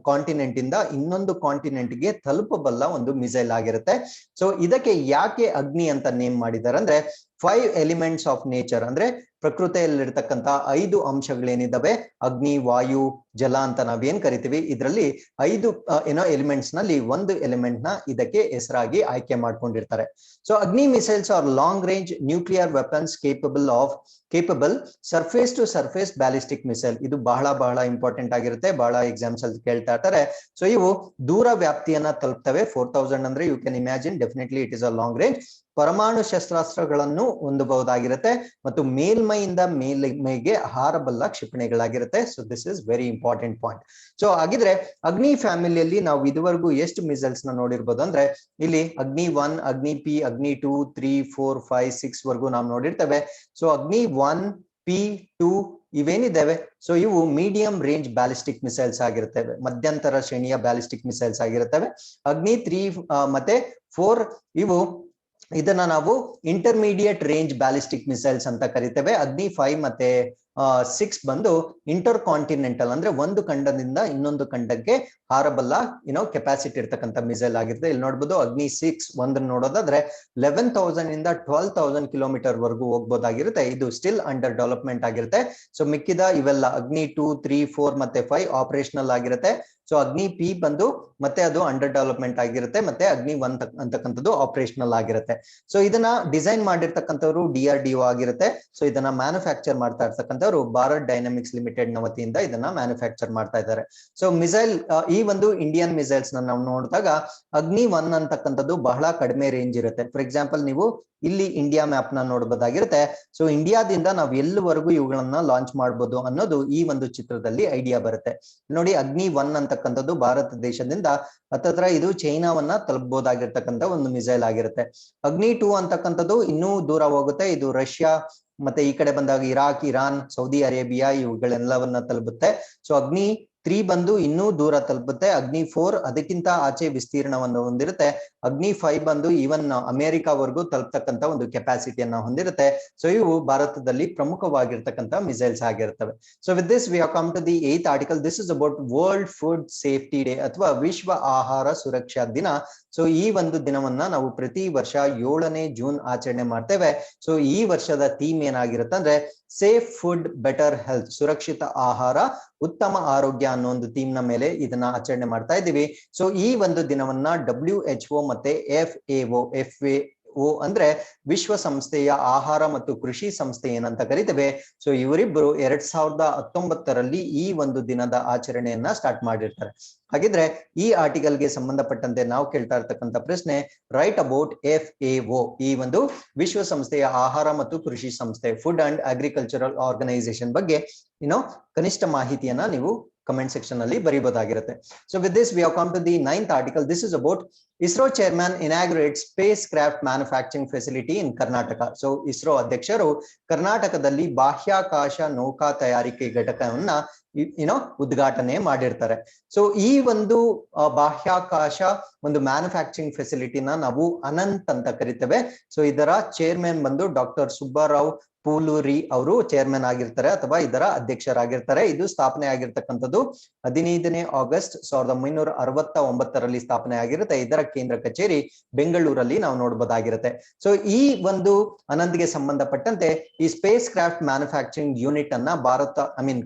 ಕಾಂಟಿನೆಂಟ್ ಇಂದ ಇನ್ನೊಂದು ಕಾಂಟಿನೆಂಟ್ ಗೆ ತಲುಪಬಲ್ಲ ಒಂದು ಮಿಸೈಲ್ ಆಗಿರುತ್ತೆ. ಸೊ ಇದಕ್ಕೆ ಯಾಕೆ ಅಗ್ನಿ ಅಂತ ನೇಮ್ ಮಾಡಿದ್ದಾರೆ ಅಂದ್ರೆ 5 ಎಲಿಮೆಂಟ್ಸ್ ಆಫ್ ನೇಚರ್ ಅಂದ್ರೆ ಪ್ರಕೃತಿಯಲ್ಲಿರ್ತಕ್ಕಂಥ 5 ಅಂಶಗಳೇನಿದಾವೆ, ಅಗ್ನಿ, ವಾಯು, ಜಲ ಅಂತ ನಾವೇನ್ ಕರಿತೀವಿ, ಇದರಲ್ಲಿ 5 ಎಲಿಮೆಂಟ್ಸ್ ನಲ್ಲಿ ಒಂದು ಎಲಿಮೆಂಟ್ ನ ಇದಕ್ಕೆ ಹೆಸರಾಗಿ ಆಯ್ಕೆ ಮಾಡ್ಕೊಂಡಿರ್ತಾರೆ. So Agni missiles are long range nuclear weapons capable surface to surface ballistic missile. ಇದು ಬಹಳ ಇಂಪಾರ್ಟೆಂಟ್ ಆಗಿರುತ್ತೆ, ಬಹಳ ಎಕ್ಸಾಮ್ಸ್ ಅಲ್ಲಿ ಕೇಳ್ತಾ ಇರ್ತಾರೆ. ಸೊ ಇವು ದೂರ ವ್ಯಾಪ್ತಿಯನ್ನ ತಲುಪ್ತವೆ. 4000 ಅಂದ್ರೆ you can imagine definitely it is a long range. ಪರಮಾಣು ಶಸ್ತ್ರಾಸ್ತ್ರಗಳನ್ನು ಹೊಂದಬಹುದಾಗಿರುತ್ತೆ ಮತ್ತು ಮೇಲ್ಮೈಯಿಂದ ಮೇಲ್ಮೈಗೆ ಹಾರಬಲ್ಲ ಕ್ಷಿಪಣಿಗಳಾಗಿರುತ್ತೆ. So this is very important point. So ಹಾಗಿದ್ರೆ ಅಗ್ನಿ ಫ್ಯಾಮಿಲಿಯಲ್ಲಿ ನಾವು ಇದುವರೆಗೂ ಎಷ್ಟು ಮಿಸೈಲ್ಸ್ ನ ನೋಡಿರ್ಬೋದು ಅಂದ್ರೆ ಇಲ್ಲಿ ಅಗ್ನಿ-1, ಅಗ್ನಿ-P, ಅಗ್ನಿ-2, 3, 4, 5, 6 ವರೆಗೂ ನಾವು ನೋಡಿರ್ತೇವೆ. ಸೊ ಅಗ್ನಿ-1, P2 ಇವೇನಿದ್ದಾವೆ ಸೊ ಇವು ಮೀಡಿಯಂ ರೇಂಜ್ ಬ್ಯಾಲಿಸ್ಟಿಕ್ ಮಿಸೈಲ್ಸ್ ಆಗಿರುತ್ತವೆ, ಮಧ್ಯಂತರ ಶ್ರೇಣಿಯ ಬ್ಯಾಲಿಸ್ಟಿಕ್ ಮಿಸೈಲ್ಸ್ ಆಗಿರುತ್ತವೆ. ಅಗ್ನಿ-3 ಮತ್ತೆ 4 ಇವು ಇದನ್ನ ನಾವು ಇಂಟರ್ಮೀಡಿಯೇಟ್ ರೇಂಜ್ ಬ್ಯಾಲಿಸ್ಟಿಕ್ ಮಿಸೈಲ್ಸ್ ಅಂತ ಕರಿತೇವೆ. ಅಗ್ನಿ-5 ಮತ್ತೆ ಸಿಕ್ಸ್ ಬಂದು ಇಂಟರ್ ಕಾಂಟಿನೆಂಟಲ್ ಅಂದ್ರೆ ಒಂದು ಖಂಡದಿಂದ ಇನ್ನೊಂದು ಖಂಡಕ್ಕೆ ಹಾರಬಲ್ಲ ಕೆಪಾಸಿಟಿ ಇರ್ತಕ್ಕಂಥ ಮಿಸೈಲ್ ಆಗಿರುತ್ತೆ. ಇಲ್ಲಿ ನೋಡ್ಬೋದು ಅಗ್ನಿ 6 ಒಂದು ನೋಡೋದಾದ್ರೆ 11,000 ಇಂದ 12,000 ಕಿಲೋಮೀಟರ್ ವರೆಗೂ ಹೋಗ್ಬೋದಾಗಿರುತ್ತೆ. ಇದು ಸ್ಟಿಲ್ ಅಂಡರ್ ಡೆವಲಪ್ಮೆಂಟ್ ಆಗಿರುತ್ತೆ. ಸೊ ಮಿಕ್ಕಿದ ಇವೆಲ್ಲ ಅಗ್ನಿ 2, 3, 4 ಮತ್ತೆ 5 ಆಪರೇಷನಲ್ ಆಗಿರುತ್ತೆ. ಸೊ ಅಗ್ನಿ ಪಿ ಬಂದು ಮತ್ತೆ ಅದು ಅಂಡರ್ ಡೆವಲಪ್ಮೆಂಟ್ ಆಗಿರುತ್ತೆ, ಮತ್ತೆ ಅಗ್ನಿ 1 ಅಂತಕ್ಕಂಥದ್ದು ಆಪರೇಷನಲ್ ಆಗಿರುತ್ತೆ. ಸೊ ಇದನ್ನ ಡಿಸೈನ್ ಮಾಡಿರ್ತಕ್ಕಂಥವ್ರು DRDO ಆಗಿರುತ್ತೆ. ಸೊ ಇದನ್ನ ಮ್ಯಾನುಫ್ಯಾಕ್ಚರ್ ಮಾಡ್ತಾ ಇರ್ತಕ್ಕಂಥವ್ರು ಭಾರತ್ ಡೈನಾಮಿಕ್ಸ್ ಲಿಮಿಟೆಡ್ ನ ವತಿಯಿಂದ ಇದನ್ನ ಮ್ಯಾನುಫ್ಯಾಕ್ಚರ್ ಮಾಡ್ತಾ ಇದ್ದಾರೆ. ಸೊ ಮಿಸೈಲ್ ಈ ಒಂದು ಇಂಡಿಯನ್ ಮಿಸೈಲ್ಸ್ ನಾವು ನೋಡಿದಾಗ ಅಗ್ನಿ 1 ಅಂತಕ್ಕಂಥದ್ದು ಬಹಳ ಕಡಿಮೆ ರೇಂಜ್ ಇರುತ್ತೆ. ಫಾರ್ ಎಕ್ಸಾಂಪಲ್ ನೀವು ಇಲ್ಲಿ ಇಂಡಿಯಾ ಮ್ಯಾಪ್ ನ ನೋಡಬಹುದಾಗಿರುತ್ತೆ. ಸೊ ಇಂಡಿಯಾದಿಂದ ನಾವು ಎಲ್ಲಿವರೆಗೂ ಇವುಗಳನ್ನ ಲಾಂಚ್ ಮಾಡಬಹುದು ಅನ್ನೋದು ಈ ಒಂದು ಚಿತ್ರದಲ್ಲಿ ಐಡಿಯಾ ಬರುತ್ತೆ. ನೋಡಿ ಅಗ್ನಿ 1 ಅಂತಕ್ಕಂಥದ್ದು ಭಾರತ ದೇಶದಿಂದ ಹತ್ತತ್ರ ಇದು ಚೈನಾವನ್ನ ತಲುಪಬಹುದಾಗಿರ್ತಕ್ಕಂಥ ಒಂದು ಮಿಸೈಲ್ ಆಗಿರುತ್ತೆ. ಅಗ್ನಿ 2 ಅಂತಕ್ಕಂಥದ್ದು ಇನ್ನೂ ದೂರ ಹೋಗುತ್ತೆ. ಇದು ರಷ್ಯಾ ಮತ್ತೆ ಈ ಕಡೆ ಬಂದಾಗ ಇರಾಕ್, ಇರಾನ್, ಸೌದಿ ಅರೇಬಿಯಾ ಇವುಗಳೆಲ್ಲವನ್ನ ತಲುಪುತ್ತೆ. ಸೊ ಅಗ್ನಿ 3 ಬಂದು ಇನ್ನೂ ದೂರ ತಲುಪುತ್ತೆ. ಅಗ್ನಿ 4 ಅದಕ್ಕಿಂತ ಆಚೆ ವಿಸ್ತೀರ್ಣವನ್ನು ಹೊಂದಿರುತ್ತೆ. ಅಗ್ನಿ 5 ಬಂದು ಈವನ್ ಅಮೆರಿಕಾವರೆಗೂ ತಲುಪತಕ್ಕಂತ ಒಂದು ಕೆಪಾಸಿಟಿಯನ್ನ ಹೊಂದಿರುತ್ತೆ. ಸೊ ಇವು ಭಾರತದಲ್ಲಿ ಪ್ರಮುಖವಾಗಿರ್ತಕ್ಕಂಥ ಮಿಸೈಲ್ಸ್ ಆಗಿರ್ತವೆ. So with this we have come to the 8th article. This is about world food safety day ಅಥವಾ ವಿಶ್ವ ಆಹಾರ ಸುರಕ್ಷಾ ದಿನ. ಸೊ ಈ ಒಂದು ದಿನವನ್ನ ನಾವು ಪ್ರತಿ ವರ್ಷ 7ನೇ ಜೂನ್ ಆಚರಣೆ ಮಾಡ್ತೇವೆ. ಸೊ ಈ ವರ್ಷದ ಥೀಮ್ ಏನಾಗಿರುತ್ತೆ ಅಂದ್ರೆ ಸೇಫ್ ಫುಡ್ ಬೆಟರ್ ಹೆಲ್ತ್, ಸುರಕ್ಷಿತ ಆಹಾರ ಉತ್ತಮ ಆರೋಗ್ಯ ಅನ್ನೋ ಒಂದು ಥೀಮ್ ನ ಮೇಲೆ ಇದನ್ನ ಆಚರಣೆ ಮಾಡ್ತಾ ಇದ್ದೀವಿ. ಸೊ ಈ ಒಂದು ದಿನವನ್ನ WHO ಮತ್ತೆ FAO ಅಂದ್ರೆ ವಿಶ್ವಸಂಸ್ಥೆಯ ಆಹಾರ ಮತ್ತು ಕೃಷಿ ಸಂಸ್ಥೆ ಏನಂತ ಕರಿತೇವೆ. ಸೊ ಇವರಿಬ್ಬರು 2019ರಲ್ಲಿ ಈ ಒಂದು ದಿನದ ಆಚರಣೆಯನ್ನ ಸ್ಟಾರ್ಟ್ ಮಾಡಿರ್ತಾರೆ. ಹಾಗಿದ್ರೆ ಈ ಆರ್ಟಿಕಲ್ಗೆ ಸಂಬಂಧಪಟ್ಟಂತೆ ನಾವು ಕೇಳ್ತಾ ಇರ್ತಕ್ಕಂಥ ಪ್ರಶ್ನೆ, ರೈಟ್ ಅಬೌಟ್ FAO, ಈ ಒಂದು ವಿಶ್ವಸಂಸ್ಥೆಯ ಆಹಾರ ಮತ್ತು ಕೃಷಿ ಸಂಸ್ಥೆ, ಫುಡ್ ಅಂಡ್ ಅಗ್ರಿಕಲ್ಚರಲ್ ಆರ್ಗನೈಸೇಷನ್ ಬಗ್ಗೆ ಕನಿಷ್ಠ ಮಾಹಿತಿಯನ್ನ ನೀವು ಕಮೆಂಟ್ ಸೆಕ್ಷನ್ ಅಲ್ಲಿ ಬರೀಬಹುದಾಗಿರುತ್ತೆ. So with this we have come to the 9th article. This is about ISRO chairman inaugurate spacecraft manufacturing facility in Karnataka. So ISRO ಅಧ್ಯಕ್ಷರು ಕರ್ನಾಟಕದಲ್ಲಿ ಬಾಹ್ಯಾಕಾಶ ನೌಕಾ ತಯಾರಿಕೆ ಘಟಕವನ್ನ ಉದ್ಘಾಟನೆ ಮಾಡಿರ್ತಾರೆ. ಸೊ ಈ ಒಂದು ಬಾಹ್ಯಾಕಾಶ ಒಂದು ಮ್ಯಾನುಫ್ಯಾಕ್ಚರಿಂಗ್ ಫೆಸಿಲಿಟಿನ ನಾವು ಅನಂತ್ ಅಂತ ಕರಿತೇವೆ. ಸೊ ಇದರ ಚೇರ್ಮನ್ ಬಂದು ಡಾಕ್ಟರ್ ಸುಬ್ಬರಾವ್ ಪೂಲೂರಿ ಅವರು ಚೇರ್ಮನ್ ಆಗಿರ್ತಾರೆ ಅಥವಾ ಇದರ ಅಧ್ಯಕ್ಷರಾಗಿರ್ತಾರೆ. ಇದು ಸ್ಥಾಪನೆ ಆಗಿರ್ತಕ್ಕಂಥದ್ದು 15ನೇ ಆಗಸ್ಟ್ 1969ರಲ್ಲಿ ಸ್ಥಾಪನೆ ಆಗಿರುತ್ತೆ. ಇದರ ಕೇಂದ್ರ ಕಚೇರಿ ಬೆಂಗಳೂರಲ್ಲಿ ನಾವು ನೋಡಬಹುದಾಗಿರುತ್ತೆ. ಸೊ ಈ ಒಂದು ಅನಂತ್ಗೆ ಸಂಬಂಧಪಟ್ಟಂತೆ ಈ ಸ್ಪೇಸ್ ಕ್ರಾಫ್ಟ್ ಮ್ಯಾನುಫ್ಯಾಕ್ಚರಿಂಗ್ ಯೂನಿಟ್ ಅನ್ನ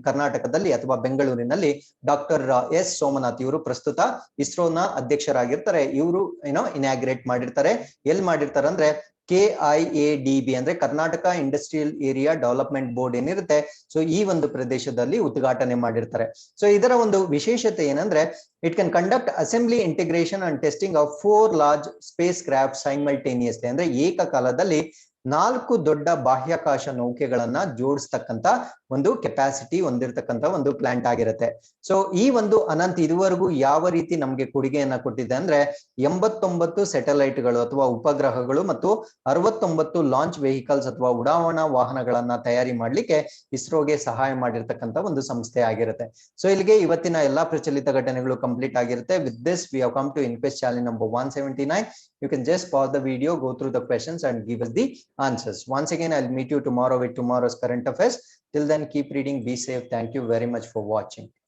ಕರ್ನಾಟಕದಲ್ಲಿ ಅಥವಾ ಬೆಂಗಳೂರಿನಲ್ಲಿ ಡಾಕ್ಟರ್ ಎಸ್ ಸೋಮನಾಥ್ ಇವರು ಪ್ರಸ್ತುತ ಇಸ್ರೋನ ಅಧ್ಯಕ್ಷರಾಗಿರ್ತಾರೆ. ಇವರು ಇನಾಗ್ರೇಟ್ ಮಾಡಿರ್ತಾರೆ. ಎಲ್ಲಿ ಮಾಡಿರ್ತಾರೆ ಅಂದ್ರೆ KIADB ಅಂದ್ರೆ Karnataka industrial area development board ಏನಿರುತ್ತೆ. ಸೊ ಈ ಒಂದು ಪ್ರದೇಶದಲ್ಲಿ ಉದ್ಘಾಟನೆ ಮಾಡಿರ್ತಾರೆ. ಸೊ ಇದರ ಒಂದು ವಿಶೇಷತೆ ಏನಂದ್ರೆ it can conduct assembly integration and testing of 4 large space craft simultaneously, ಅಂದ್ರೆ ಏಕಕಾಲದಲ್ಲಿ 4 ದೊಡ್ಡ ಬಾಹ್ಯಾಕಾಶ ನೌಕೆಗಳನ್ನ ಜೋಡಿಸ್ತಕ್ಕಂತ ಒಂದು ಕೆಪಾಸಿಟಿ ಹೊಂದಿರತಕ್ಕಂತ ಒಂದು ಪ್ಲಾಂಟ್ ಆಗಿರುತ್ತೆ. ಸೊ ಈ ಒಂದು ಅನಂತ್ ಇದುವರೆಗೂ ಯಾವ ರೀತಿ ನಮ್ಗೆ ಕೊಡುಗೆಯನ್ನ ಕೊಟ್ಟಿದೆ ಅಂದ್ರೆ 89 ಸ್ಯಾಟಲೈಟ್ಗಳು ಅಥವಾ ಉಪಗ್ರಹಗಳು ಮತ್ತು 69 ಲಾಂಚ್ ವೆಹಿಕಲ್ಸ್ ಅಥವಾ ಉಡಾವಣಾ ವಾಹನಗಳನ್ನ ತಯಾರಿ ಮಾಡ್ಲಿಕ್ಕೆ ಇಸ್ರೋಗೆ ಸಹಾಯ ಮಾಡಿರ್ತಕ್ಕಂಥ ಒಂದು ಸಂಸ್ಥೆ ಆಗಿರುತ್ತೆ. ಸೊ ಇಲ್ಲಿಗೆ ಇವತ್ತಿನ ಎಲ್ಲಾ ಪ್ರಚಲಿತ ಘಟನೆಗಳು ಕಂಪ್ಲೀಟ್ ಆಗಿರುತ್ತೆ. With this we have come to inquest challenge number 179. You can just pause the video, go through the questions and give us the answers. Once again, I'll meet you tomorrow with tomorrow's current affairs. Till then, keep reading, be safe. Thank you very much for watching.